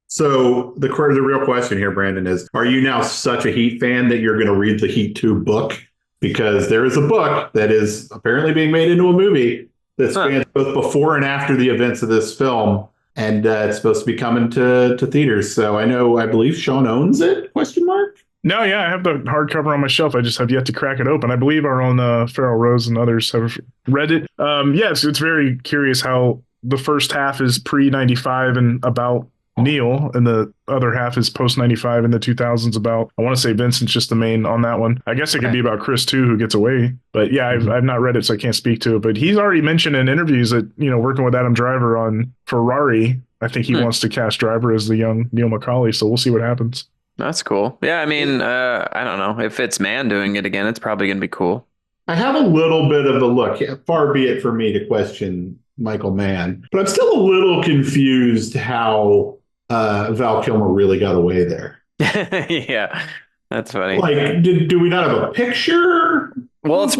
So the real question here, Brandon, is: are you now such a Heat fan that you're going to read the Heat 2 book? Because there is a book that is apparently being made into a movie that spans both before and after the events of this film, and it's supposed to be coming to theaters. So I believe Shawn owns it? Question mark. No, yeah, I have the hardcover on my shelf. I just have yet to crack it open. I believe our own Farrell Rose and others have read it. Yes, it's very curious how the first half is pre-95 and about Neil, and the other half is post 95 in the 2000s about, I want to say Vincent's just the main on that one. I guess it could be about Chris too, who gets away, but yeah, I've not read it, so I can't speak to it, but he's already mentioned in interviews that, working with Adam Driver on Ferrari, I think he wants to cast Driver as the young Neil McCauley. So we'll see what happens. That's cool. Yeah. I mean, I don't know if it's Mann doing it again, it's probably going to be cool. I have a little bit of a look. Far be it for me to question Michael Mann, but I'm still a little confused how Val Kilmer really got away there. Yeah, that's funny. Like, do we not have a picture? Well, it's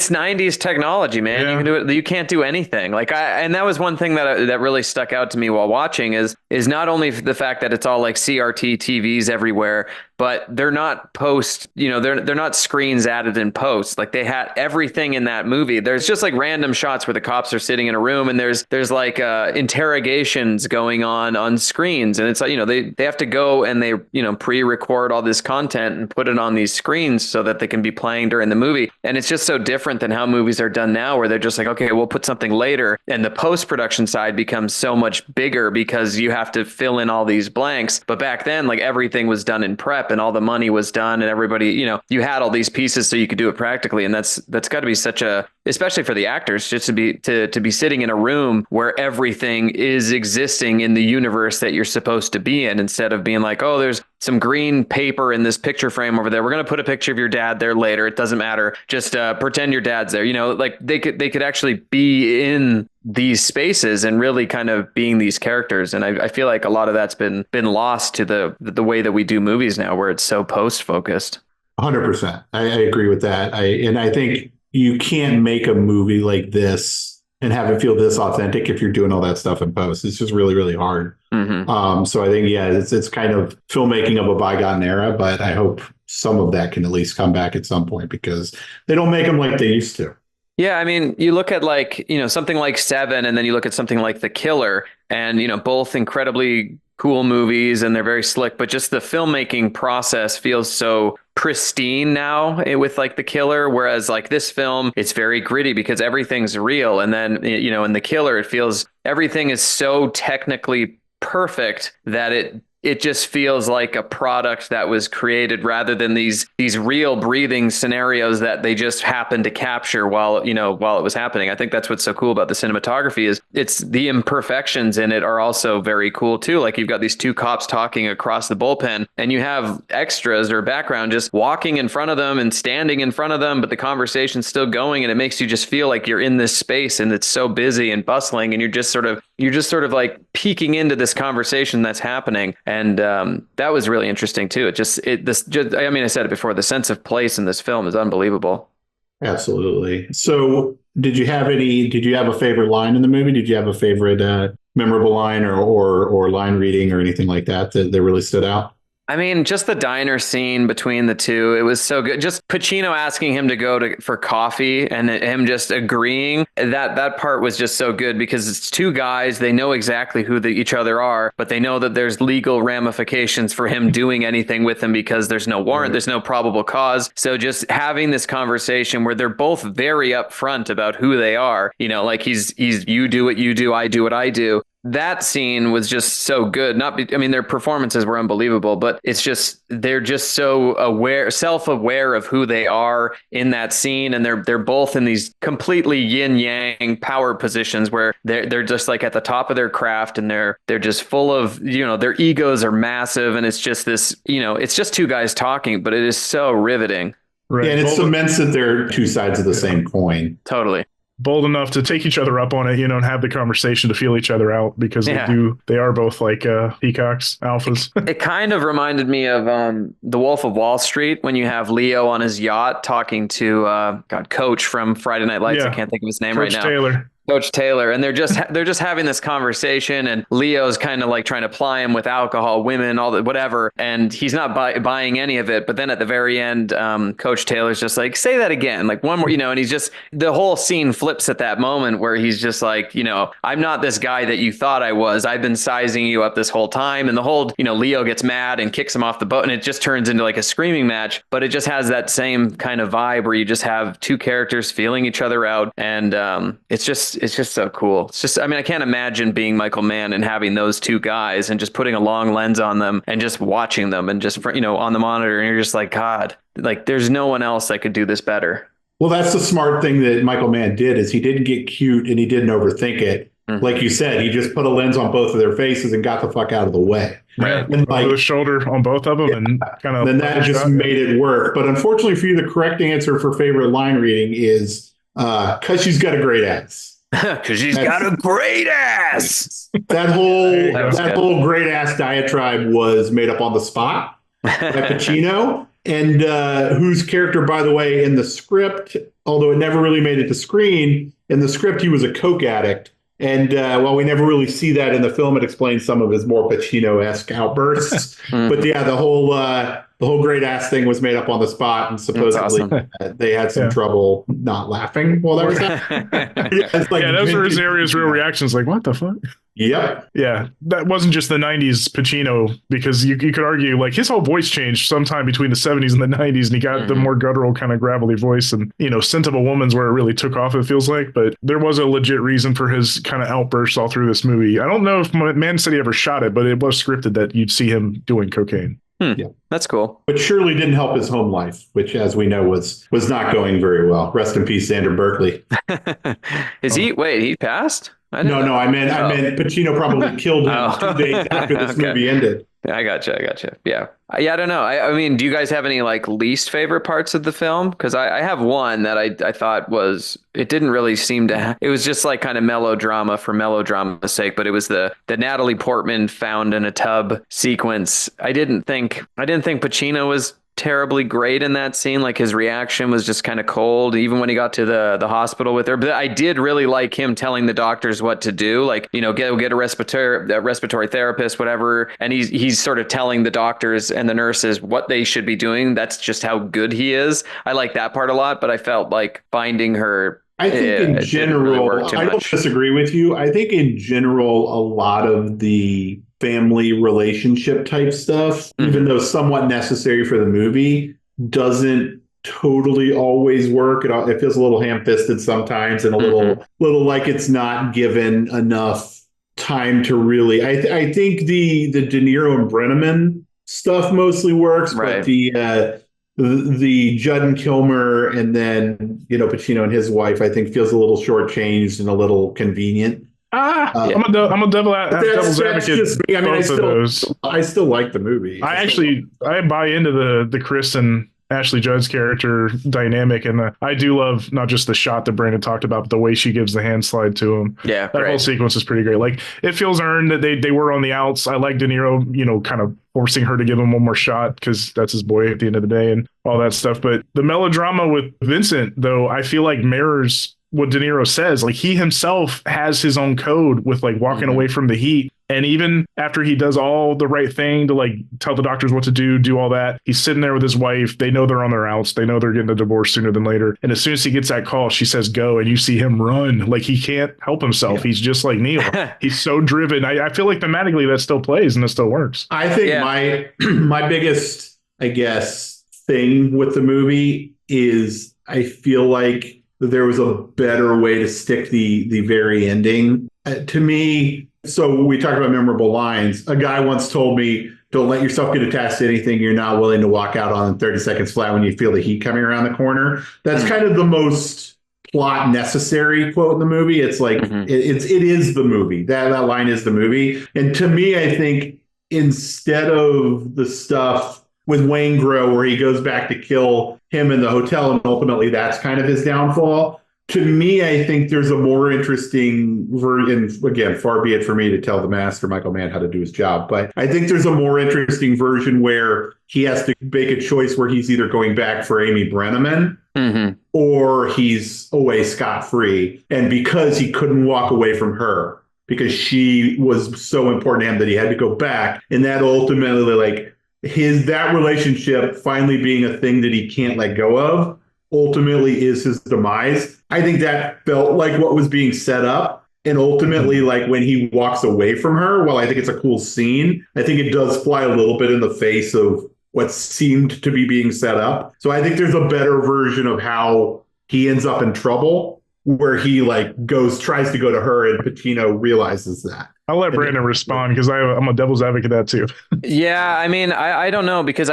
90s technology, man. Yeah. You can do it. You can't do anything. And that was one thing that really stuck out to me while watching is not only the fact that it's all like CRT TVs everywhere, but they're not they're not screens added in post. Like they had everything in that movie. There's just like random shots where the cops are sitting in a room and there's like interrogations going on screens. And it's like, they have to go and they, pre-record all this content and put it on these screens so that they can be playing during the movie. And it's just so different than how movies are done now, where they're just like, okay, we'll put something later. And the post-production side becomes so much bigger because you have to fill in all these blanks. But back then, like everything was done in prep and all the money was done and everybody, you had all these pieces so you could do it practically. And that's got to be such especially for the actors, just to be sitting in a room where everything is existing in the universe that you're supposed to be in, instead of being like, oh, there's some green paper in this picture frame over there. We're going to put a picture of your dad there later. It doesn't matter. Just pretend your dad's there. Like they could actually be in these spaces and really kind of being these characters. And I feel like a lot of that's been lost to the way that we do movies now, where it's so post focused. 100%. I agree with that. I think you can't make a movie like this and have it feel this authentic if you're doing all that stuff in post. It's just really, really hard. So I think, yeah, it's kind of filmmaking of a bygone era, but I hope some of that can at least come back at some point because they don't make them like they used to. Yeah, I mean, you look at like, something like Seven, and then you look at something like The Killer, and, both incredibly cool movies and they're very slick, but just the filmmaking process feels so pristine now with like The Killer, whereas like this film, it's very gritty because everything's real. And then, in The Killer, it feels everything is so technically perfect that it just feels like a product that was created rather than these real breathing scenarios that they just happened to capture while it was happening. I think that's what's so cool about the cinematography is it's the imperfections in it are also very cool too. Like you've got these two cops talking across the bullpen and you have extras or background just walking in front of them and standing in front of them, but the conversation's still going and it makes you just feel like you're in this space and it's so busy and bustling and you're just sort of like peeking into this conversation that's happening. And that was really interesting too. I said it before, the sense of place in this film is unbelievable. Absolutely. So did you have a favorite line in the movie? Did you have a favorite memorable line or line reading or anything like that really stood out? I mean, just the diner scene between the two, it was so good. Just Pacino asking him to go for coffee and him just agreeing. That part was just so good because it's two guys. They know exactly who each other are, but they know that there's legal ramifications for him doing anything with him because there's no warrant, there's no probable cause. So just having this conversation where they're both very upfront about who they are, like he's you do what you do, I do what I do. That scene was just so good. I mean, their performances were unbelievable, but it's just they're just so self-aware of who they are in that scene, and they're both in these completely yin-yang power positions where they're just like at the top of their craft, and they're just full of their egos are massive, and it's just this it's just two guys talking, but it is so riveting. Right. Yeah, and it cements that they're two sides of the same coin. Totally. Bold enough to take each other up on it, and have the conversation to feel each other out because they are both like peacocks, alphas. It kind of reminded me of The Wolf of Wall Street when you have Leo on his yacht talking to Coach from Friday Night Lights. I can't think of his name right now. Coach Taylor, and they're just having this conversation, and Leo's kind of like trying to ply him with alcohol, women, all that, whatever, and he's not buying any of it. But then at the very end, Coach Taylor's just like, say that again, like one more, and he's just, the whole scene flips at that moment where he's just like, I'm not this guy that you thought I was. I've been sizing you up this whole time, and the whole, Leo gets mad and kicks him off the boat, and it just turns into like a screaming match. But it just has that same kind of vibe where you just have two characters feeling each other out, and it's just so cool. It's just, I mean, I can't imagine being Michael Mann and having those two guys and just putting a long lens on them and just watching them and just, on the monitor. And you're just like, God, like there's no one else that could do this better. Well, that's the smart thing that Michael Mann did is he didn't get cute and he didn't overthink it. Mm-hmm. Like you said, he just put a lens on both of their faces and got the fuck out of the way. Right. And the shoulder on both of them and kind of. Then that just made it work. But unfortunately for you, the correct answer for favorite line reading is because she's got a great ass. Because she's got a great ass. That whole great ass diatribe was made up on the spot by Pacino, and whose character, by the way, in the script, although it never really made it to screen, in the script he was a coke addict. And while we never really see that in the film, it explains some of his more Pacino-esque outbursts. But yeah, the whole great ass thing was made up on the spot, and supposedly they had some trouble not laughing while that was happening. Those were his areas real reactions. Like, what the fuck? Yep. Yeah, that wasn't just the 90s Pacino, because you could argue like his whole voice changed sometime between the 70s and the 90s, and he got the more guttural kind of gravelly voice, and Scent of a Woman's where it really took off, it feels like. But there was a legit reason for his kind of outbursts all through this movie. I don't know if Mann said he ever shot it, but it was scripted that you'd see him doing cocaine. Yeah, that's cool. But surely didn't help his home life, which, as we know, was not going very well. Rest in peace, Xander Berkeley. He passed? No, I meant Pacino probably killed him 2 days after this movie ended. I gotcha. Yeah, I don't know. I mean, do you guys have any like least favorite parts of the film? Because I have one that I thought it didn't really seem to. It was just like kind of melodrama for melodrama's sake. But it was the Natalie Portman found in a tub sequence. I didn't think Pacino was terribly great in that scene. Like his reaction was just kind of cold, even when he got to the hospital with her. But I did really like him telling the doctors what to do, like, get a respiratory therapist, whatever. And he's sort of telling the doctors and the nurses what they should be doing. That's just how good he is. I like that part a lot, but I felt like finding her, I think in general, really I don't disagree with you. I think in general, a lot of the family relationship type stuff, even though somewhat necessary for the movie, doesn't totally always work. It feels a little ham-fisted sometimes, and a little like it's not given enough time to really. I think the De Niro and Brenneman stuff mostly works, right. But the Judd and Kilmer, and then Pacino and his wife, I think feels a little shortchanged and a little convenient. I'm a devil's advocate. Just me. I mean, I still like the movie. I buy into the Chris and Ashley Judd's character dynamic, and I do love not just the shot that Brandon talked about, but the way she gives the hand slide to him. Yeah, that whole sequence is pretty great. Like, it feels earned that they were on the outs. I like De Niro, kind of forcing her to give him one more shot because that's his boy at the end of the day and all that stuff. But the melodrama with Vincent, though, I feel like mirrors what De Niro says. Like, he himself has his own code with like walking away from the heat And even after he does all the right thing to like tell the doctors what to do all that, he's sitting there with his wife. They know they're on their outs. They know they're getting a divorce sooner than later. And as soon as he gets that call, she says, go. And you see him run. Like he can't help himself. Yeah. He's just like Neil. He's so driven. I feel like thematically that still plays and it still works. I think my biggest, I guess, thing with the movie is I feel like there was a better way to stick the very ending. To me, so we talk about memorable lines. A guy once told me, don't let yourself get attached to anything you're not willing to walk out on in 30 seconds flat when you feel the heat coming around the corner. That's kind of the most plot necessary quote in the movie. It's like, it is the movie. That line is the movie. And to me, I think instead of the stuff with Waingro where he goes back to kill him in the hotel and ultimately that's kind of his downfall, to me, I think there's a more interesting version. Again, far be it for me to tell the master, Michael Mann, how to do his job. But I think there's a more interesting version where he has to make a choice where he's either going back for Amy Brenneman or he's away scot-free. And because he couldn't walk away from her, because she was so important to him that he had to go back. And that ultimately, like, that relationship finally being a thing that he can't let go of ultimately is his demise. I think that felt like what was being set up. And ultimately, like when he walks away from her, while I think it's a cool scene, I think it does fly a little bit in the face of what seemed to be being set up. So I think there's a better version of how he ends up in trouble where he like tries to go to her and Pacino realizes that. I'll let Brandon respond because I'm a devil's advocate of that too. Yeah, I mean, I don't know because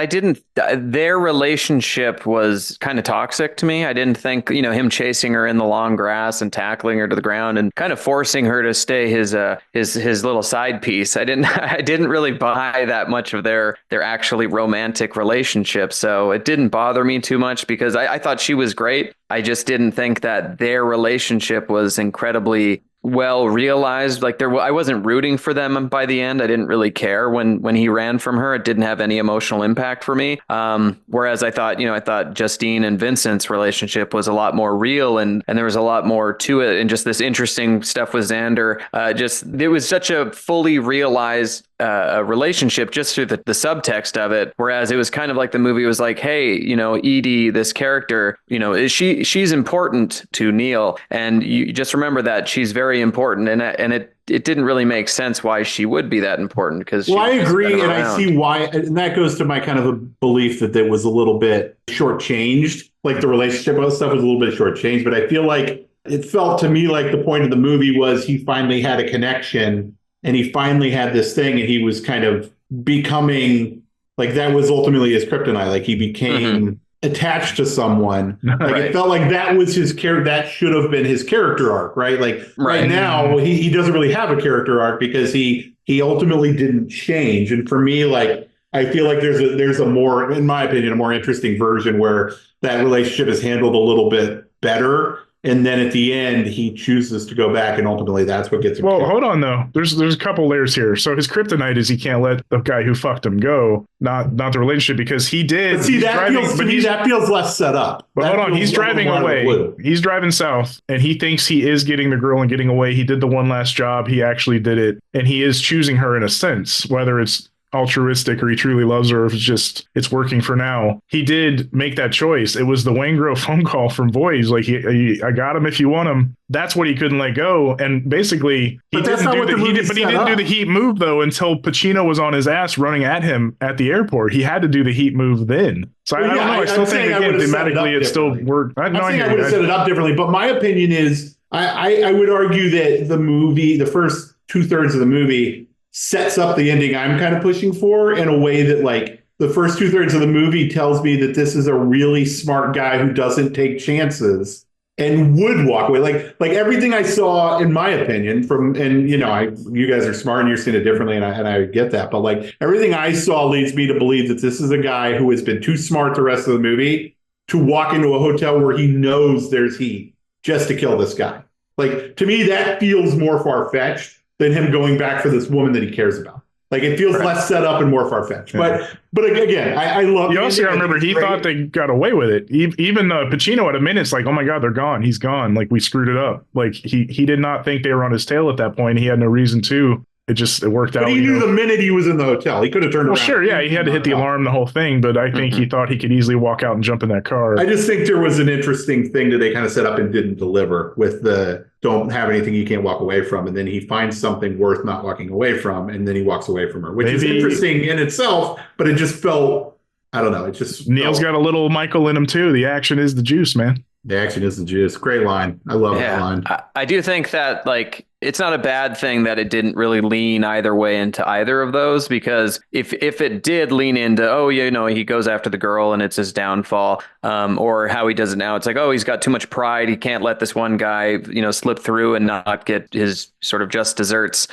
their relationship was kind of toxic to me. I didn't think, him chasing her in the long grass and tackling her to the ground and kind of forcing her to stay his little side piece. I didn't really buy that much of their actually romantic relationship. So it didn't bother me too much because I thought she was great. I just didn't think that their relationship was incredibly well realized. Like I wasn't rooting for them by the end. I didn't really care when he ran from her. It didn't have any emotional impact for me. Whereas I thought Justine and Vincent's relationship was a lot more real and there was a lot more to it. And just this interesting stuff with Xander. It was such a fully realized relationship just through the subtext of it. Whereas it was kind of like the movie was like, hey, Edie, this character, she's important to Neil. And you just remember that she's very important. And it didn't really make sense why she would be that important because I agree. And I see why. And that goes to my kind of a belief that was a little bit shortchanged. Like the relationship stuff was a little bit shortchanged, but I feel like it felt to me like the point of the movie was he finally had a connection and he finally had this thing and he was kind of becoming like that was ultimately his kryptonite. Like he became attached to someone. Like it felt like that was his character. That should have been his character arc, right? Like right now he doesn't really have a character arc because he ultimately didn't change. And for me, like, I feel like there's a more, in my opinion, a more interesting version where that relationship is handled a little bit better. And then at the end, he chooses to go back, and ultimately, that's what gets him. Well, hold on though. There's a couple layers here. So his kryptonite is he can't let the guy who fucked him go, not the relationship, because he did. But see, that feels less set up. But hold on, he's driving away. He's driving south, and he thinks he is getting the girl and getting away. He did the one last job. He actually did it, and he is choosing her in a sense, whether it's altruistic or he truly loves her, or if it's working for now. He did make that choice. It was the Waingro phone call from Boys, like I got him if you want him. That's what he couldn't let go. And basically he didn't do the heat move though until Pacino was on his ass running at him at the airport. He had to do the heat move then. So I don't know. I still think again thematically it still worked. I would have set it up differently, but my opinion is I would argue that the movie, the first 2/3 of the movie, sets up the ending I'm kind of pushing for in a way that like the first 2/3 of the movie tells me that this is a really smart guy who doesn't take chances and would walk away. Like everything I saw, in my opinion, you guys are smart and you're seeing it differently, and I get that. But like everything I saw leads me to believe that this is a guy who has been too smart the rest of the movie to walk into a hotel where he knows there's heat just to kill this guy. Like to me, that feels more far-fetched than him going back for this woman that he cares about. Like it feels less set up and more far-fetched. Yeah. But again, I love. You also remember he thought they got away with it. Even Pacino at a minute's like, oh my God, they're gone. He's gone. Like we screwed it up. Like he did not think they were on his tail at that point. He had no reason to. it worked out. But he knew the minute he was in the hotel, he could have turned around. Well, sure, yeah, he had to hit the alarm, the whole thing, but I think he thought he could easily walk out and jump in that car. I just think there was an interesting thing that they kind of set up and didn't deliver with the don't have anything you can't walk away from. And then he finds something worth not walking away from, and then he walks away from her, which is interesting in itself, but it just felt, I don't know, it just Neil's got a little Michael in him too. The action is the juice, man. The action is the juice. Great line. I love that line. I do think that, like, it's not a bad thing that it didn't really lean either way into either of those, because if it did lean into, oh, you know, he goes after the girl and it's his downfall, or how he does it now, it's like, oh, he's got too much pride. He can't let this one guy, you know, slip through and not get his sort of just desserts.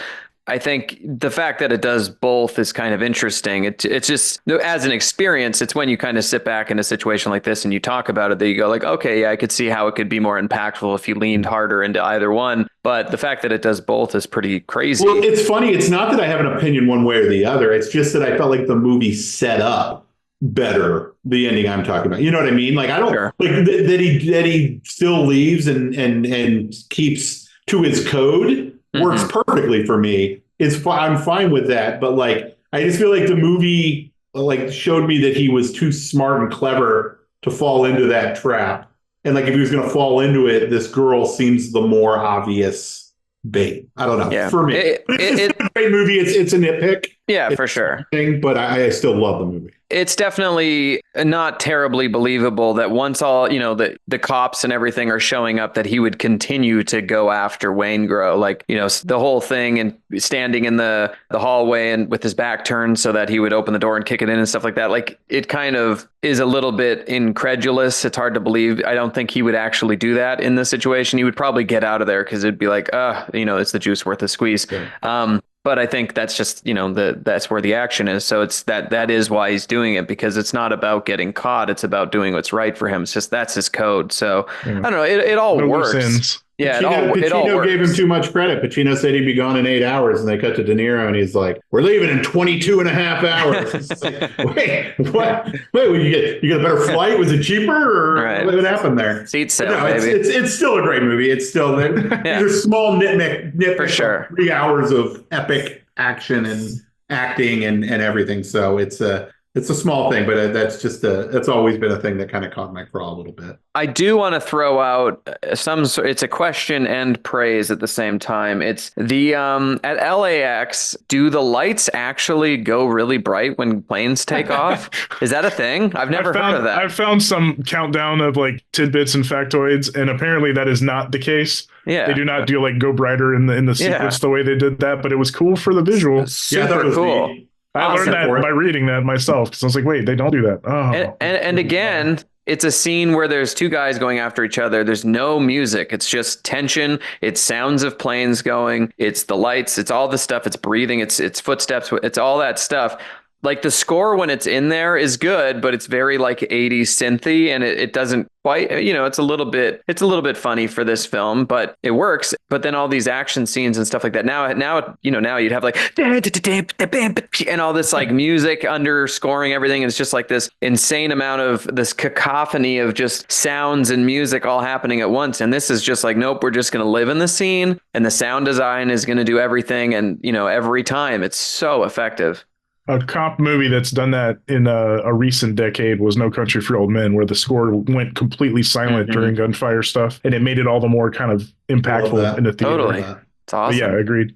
I think the fact that it does both is kind of interesting. It's just, as an experience, it's when you kind of sit back in a situation like this and you talk about it that you go like, okay, yeah, I could see how it could be more impactful if you leaned harder into either one. But the fact that it does both is pretty crazy. Well, it's funny. It's not that I have an opinion one way or the other. It's just that I felt like the movie set up better the ending I'm talking about. You know what I mean? Like, I don't like that he still leaves and keeps to his code. Works perfectly for me. I'm fine with that, but like I just feel like the movie like showed me that he was too smart and clever to fall into that trap. And like if he was going to fall into it, this girl seems the more obvious bait. I don't know. For me, it's a great movie. It's a nitpick. Yeah, for sure. But I still love the movie. It's definitely not terribly believable that once all, you know, the cops and everything are showing up, that he would continue to go after Waingro. Like, you know, the whole thing and standing in the hallway and with his back turned so that he would open the door and kick it in and stuff like that. Like, it kind of is a little bit incredulous. It's hard to believe. I don't think he would actually do that in this situation. He would probably get out of there because it'd be like, you know, it's the juice worth a squeeze. Yeah. But I think that's just, you know, that's where the action is. So it's that is why he's doing it, because it's not about getting caught. It's about doing what's right for him. It's just that's his code. So I don't know. It all works. Yeah, Pacino gave him too much credit. Pacino said he'd be gone in 8 hours, and they cut to De Niro, and he's like, "We're leaving in 22 and a half hours." It's like, wait, what? Wait, you get a better flight? Was it cheaper, or what happened there? Seat sale, no, baby. It's still a great movie. It's still there's small nitpick for sure. 3 hours of epic action and acting and everything. So it's a small thing, but that's always been a thing that kind of caught my craw a little bit. I do want to throw out it's a question and praise at the same time. It's the at LAX, do the lights actually go really bright when planes take off? Is that a thing? I've never heard of that. I've found some countdown of like tidbits and factoids, and apparently that is not the case. Yeah, they do not do like go brighter in the sequence the way they did that, but it was cool for the visual. Super cool. I learned that by reading that myself, because I was like, wait, they don't do that. Oh. And again, it's a scene where there's two guys going after each other. There's no music. It's just tension. It's sounds of planes going. It's the lights. It's all the stuff. It's breathing. It's footsteps. It's all that stuff. Like the score when it's in there is good, but it's very like 80s synthy, and it doesn't quite, you know, it's a little bit funny for this film, but it works. But then all these action scenes and stuff like that. Now, you know, now you'd have like and all this like music underscoring everything. And it's just like this insane amount of this cacophony of just sounds and music all happening at once. And this is just like, nope, we're just going to live in the scene, and the sound design is going to do everything. And, you know, every time it's so effective. A cop movie that's done that in a recent decade was No Country for Old Men, where the score went completely silent during gunfire stuff, and it made it all the more kind of impactful in the theater. Totally. It's awesome. But yeah, agreed.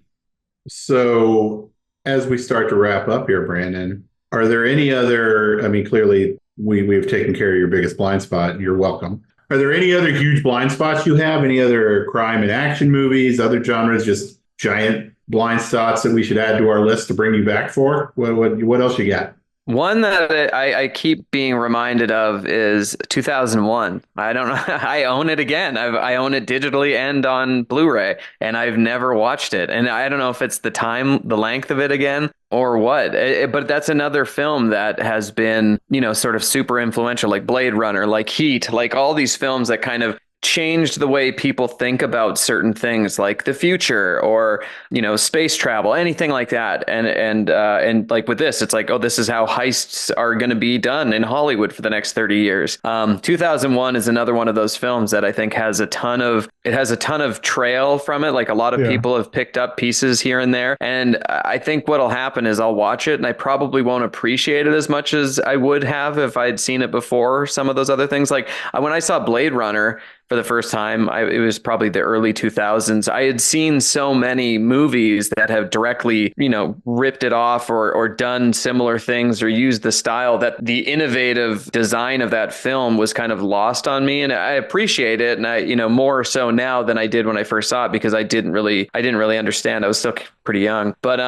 So as we start to wrap up here, Brandon, are there any other, I mean, clearly we've taken care of your biggest blind spot. You're welcome. Are there any other huge blind spots you have? Any other crime and action movies, other genres, just giant blind spots that we should add to our list to bring you back for? What else you got? One that I keep being reminded of is 2001. I don't know. I own it again. I own it digitally and on Blu-ray, and I've never watched it. And I don't know if it's the length of it again, or what. But that's another film that has been, you know, sort of super influential, like Blade Runner, like Heat, like all these films that kind of changed the way people think about certain things like the future or, space travel, anything like that. And like with this, it's like, oh, this is how heists are going to be done in Hollywood for the next 30 years. 2001 is another one of those films that I think has a ton of trail from it. Like a lot of people have picked up pieces here and there. And I think what'll happen is I'll watch it and I probably won't appreciate it as much as I would have if I'd seen it before some of those other things. Like when I saw Blade Runner for the first time, it was probably the early 2000s. I had seen so many movies that have directly, ripped it off or done similar things or used the style that the innovative design of that film was kind of lost on me. And I appreciate it. And I, more so now than I did when I first saw it because I didn't really understand. I was still pretty young, but,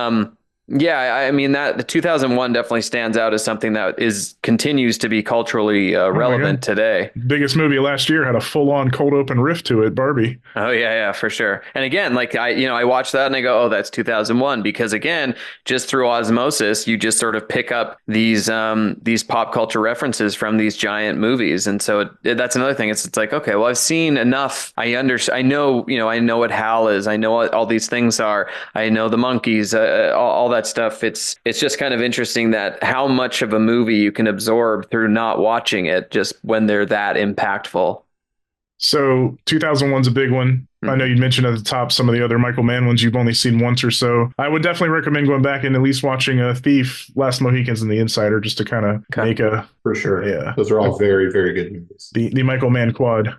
yeah, I mean that the 2001 definitely stands out as something that continues to be culturally relevant today. Biggest movie last year had a full-on cold open riff to it, Barbie. Oh yeah, for sure. And again, like I watch that and I go, oh, that's 2001 because again, just through osmosis, you just sort of pick up these pop culture references from these giant movies, and so that's another thing. It's like, okay, well, I've seen enough. I know what HAL is. I know what all these things are. I know the monkeys, all that stuff. It's just kind of interesting that how much of a movie you can absorb through not watching it just when they're that impactful. So 2001's a big one. I know you mentioned at the top some of the other Michael Mann ones you've only seen once or so. I would definitely recommend going back and at least watching Thief, Last Mohicans, and The Insider just to kind of make a... For sure. Yeah. Those are all very, very good movies. The Michael Mann quad.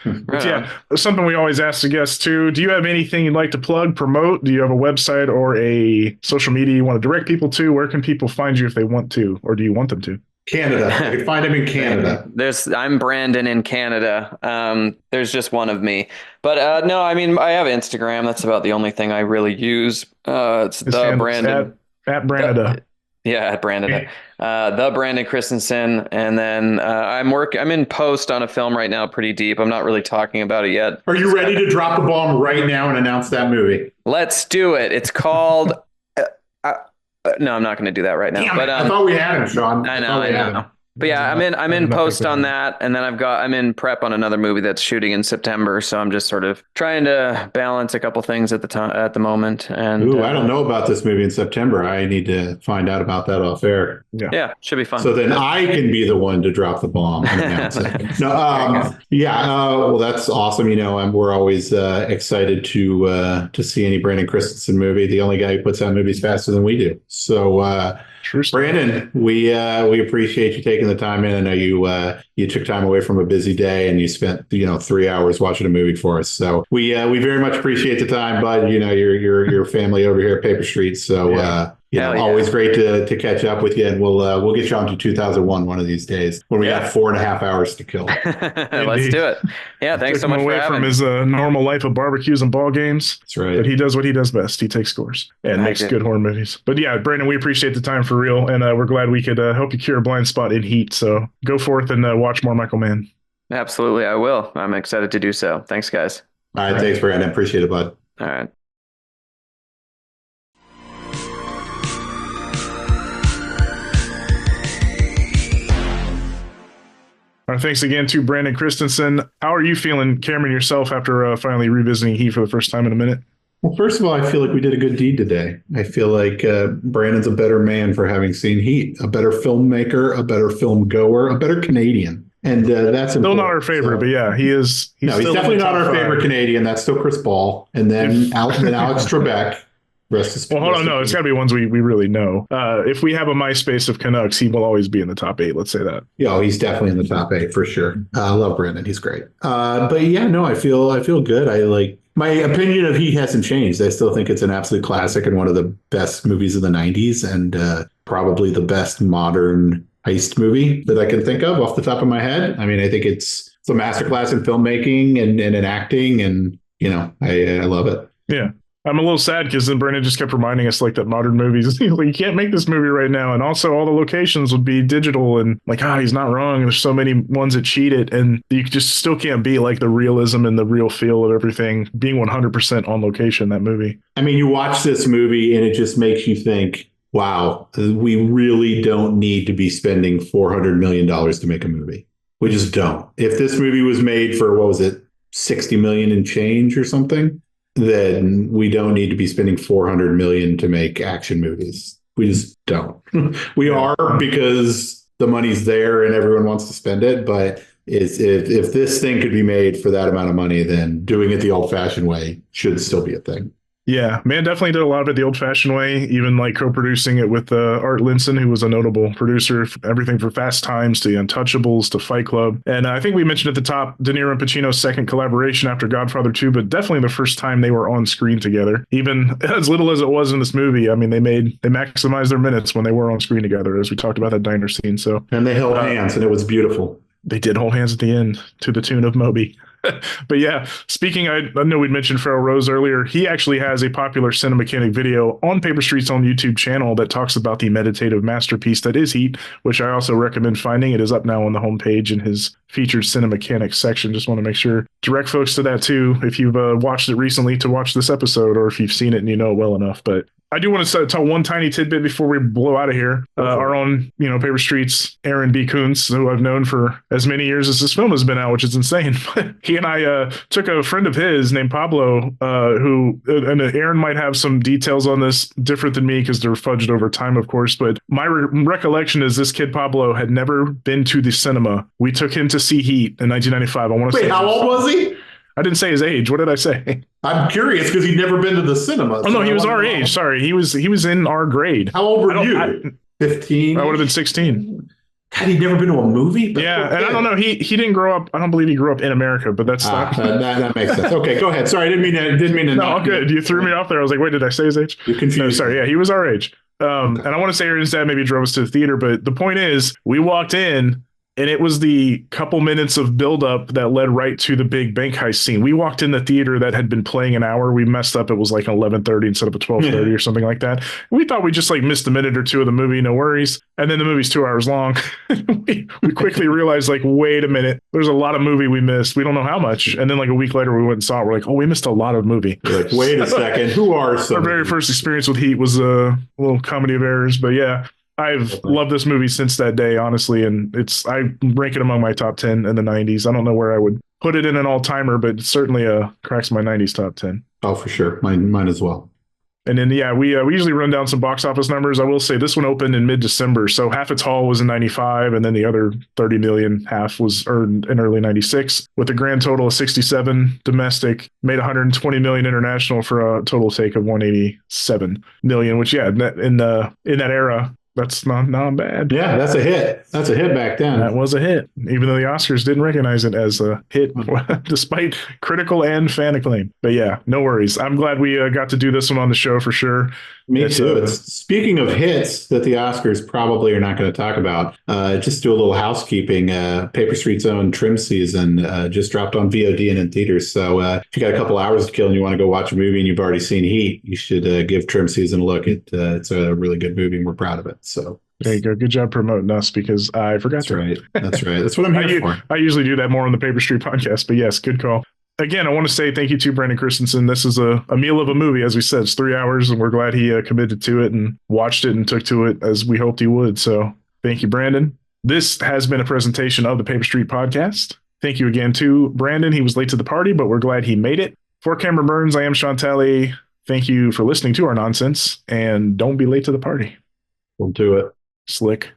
But yeah, something we always ask the guests too. Do you have anything you'd like to plug, promote? Do you have a website or a social media you want to direct people to? Where can people find you if they want to, or do you want them to? Canada. You can find him in Canada. I'm Brandon in Canada. There's just one of me. But no, I mean, I have Instagram. That's about the only thing I really use. It's the Brandon. At Brandon. Yeah, at Brandon. The Brandon Christensen. And then I'm in post on a film right now, pretty deep. I'm not really talking about it yet. Are you ready to drop the bomb right now and announce that movie? Let's do it. It's called... no, I'm not going to do that right now. Damn it. I thought we had him, Shawn. I know. But yeah, I'm in post on that, and then I'm in prep on another movie that's shooting in September. So I'm just sort of trying to balance a couple things at the moment. And I don't know about this movie in September. I need to find out about that off air. Yeah, should be fun. So then I can be the one to drop the bomb and announce it. No, well, that's awesome. And we're always excited to see any Brandon Christensen movie. The only guy who puts out movies faster than we do. So. Brandon, we appreciate you taking the time in. I know you took time away from a busy day and you spent 3 hours watching a movie for us. So we very much appreciate the time, bud. Your family over here at Paper Street. So always great to catch up with you, and we'll get you on to 2001 one of these days when we got 4.5 hours to kill. Let's do it. Yeah, thanks so much for having me. From his normal life of barbecues and ball games. That's right. But he does what he does best. He takes scores and makes good horror movies. But yeah, Brandon, we appreciate the time for real, and we're glad we could help you cure a blind spot in Heat. So go forth and watch more Michael Mann. Absolutely, I will. I'm excited to do so. Thanks, guys. All right, thanks, Brandon. Appreciate it, bud. All right. Thanks again to Brandon Christensen. How are you feeling, Cameron, yourself, after finally revisiting Heat for the first time in a minute? Well, first of all, I feel like we did a good deed today. I feel like Brandon's a better man for having seen Heat, a better filmmaker, a better film goer, a better Canadian. And that's still not our favorite, but yeah, he's definitely not our favorite Canadian. That's still Chris Ball. And then Alex Trebek. Well, hold on. No, it's got to be ones we really know. If we have a MySpace of Canucks, he will always be in the top 8. Let's say that. Yeah, he's definitely in the top 8 for sure. I love Brandon. He's great. But yeah, no, I feel good. I like my opinion of Heat hasn't changed. I still think it's an absolute classic and one of the best movies of the 90s and probably the best modern heist movie that I can think of off the top of my head. I mean, I think it's a masterclass in filmmaking and in acting, and I love it. Yeah. I'm a little sad because then Brandon just kept reminding us like that modern movies, you can't make this movie right now. And also all the locations would be digital, and he's not wrong. There's so many ones that cheat it, and you just still can't beat like the realism and the real feel of everything being 100% on location, that movie. I mean, you watch this movie and it just makes you think, wow, we really don't need to be spending $400 million to make a movie. We just don't. If this movie was made for, what was it, 60 million and change or something, then we don't need to be spending 400 million to make action movies. We just don't. We are, because the money's there and everyone wants to spend it. But if this thing could be made for that amount of money, then doing it the old fashioned way should still be a thing. Yeah, Mann definitely did a lot of it the old-fashioned way, even like co-producing it with Art Linson, who was a notable producer, everything from Fast Times to The Untouchables to Fight Club. And I think we mentioned at the top De Niro and Pacino's second collaboration after Godfather 2, but definitely the first time they were on screen together. Even as little as it was in this movie, I mean, they maximized their minutes when they were on screen together, as we talked about that diner scene. So, and they held hands, and it was beautiful. They did hold hands at the end to the tune of Moby. But yeah, speaking, I know we'd mentioned Farrell Rose earlier. He actually has a popular Cinemechanic video on Paper Street's own YouTube channel that talks about the meditative masterpiece that is Heat, which I also recommend finding. It is up now on the homepage in his featured Cinemechanic section. Just want to make sure, direct folks to that too, if you've watched it recently to watch this episode, or if you've seen it and you know it well enough. But I do want to tell one tiny tidbit before we blow out of here. Our own, Paper Street's Aaron B. Kuntz, who I've known for as many years as this film has been out, which is insane. He and I took a friend of his named Pablo, who, and Aaron might have some details on this different than me because they're fudged over time, of course. But my recollection is this kid Pablo had never been to the cinema. We took him to see Heat in 1995. I want to say, how old was he? I didn't say his age. What did I say? I'm curious because he'd never been to the cinema. Oh, no, he was our age. Sorry. He was in our grade. How old were you? 15? I would have been 16. God, he'd never been to a movie? Yeah, and I don't know. He didn't grow up. I don't believe he grew up in America, but that's not. That makes sense. Okay, go ahead. Sorry, I didn't mean to. No, good. You threw me off there. I was like, wait, did I say his age? You confused. No, sorry. Yeah, he was our age. And I want to say Aaron's dad maybe drove us to the theater, but the point is, we walked in, and it was the couple minutes of buildup that led right to the big bank heist scene. We walked in the theater that had been playing an hour. We messed up. It was like 11:30 instead of a 12:30 or something like that. We thought we just like missed a minute or two of the movie. No worries. And then the movie's 2 hours long. we quickly realized, like, wait a minute. There's a lot of movie we missed. We don't know how much. And then like a week later, we went and saw it. We're like, oh, we missed a lot of movie. You're like, wait a second. Who are some? Our very first experience with Heat was a little comedy of errors. But yeah. I've loved this movie since that day, honestly, and I rank it among my top 10 in the 90s. I don't know where I would put it in an all-timer, but it certainly cracks my 90s top 10. Oh, for sure. Mine as well. And then, yeah, we usually run down some box office numbers. I will say this one opened in mid-December, so half its haul was in 95, and then the other 30 million, half was earned in early 96, with a grand total of 67 domestic, made 120 million international for a total take of 187 million, which, yeah, in that era, that's not bad. Yeah, that's a hit. That's a hit back then. That was a hit, even though the Oscars didn't recognize it as a hit, despite critical and fan acclaim. But yeah, no worries. I'm glad we got to do this one on the show for sure. Me too. Speaking of hits that the Oscars probably are not going to talk about, just do a little housekeeping. Paper Street's own Trim Season just dropped on VOD and in theaters. So if you got a couple hours to kill and you want to go watch a movie and you've already seen Heat, you should give Trim Season a look. It's a really good movie and we're proud of it. So there you go. Good job promoting us because I forgot. That's right. That's right. That's what I'm here for. I usually do that more on the Paper Street podcast, but yes, good call. Again, I want to say thank you to Brandon Christensen. This is a meal of a movie, as we said. It's 3 hours, and we're glad he committed to it and watched it and took to it as we hoped he would. So thank you, Brandon. This has been a presentation of the Paper Street podcast. Thank you again to Brandon. He was late to the party, but we're glad he made it. For Cameron Burns, I am Shawn Talley. Thank you for listening to our nonsense, and don't be late to the party. We'll do it. Slick.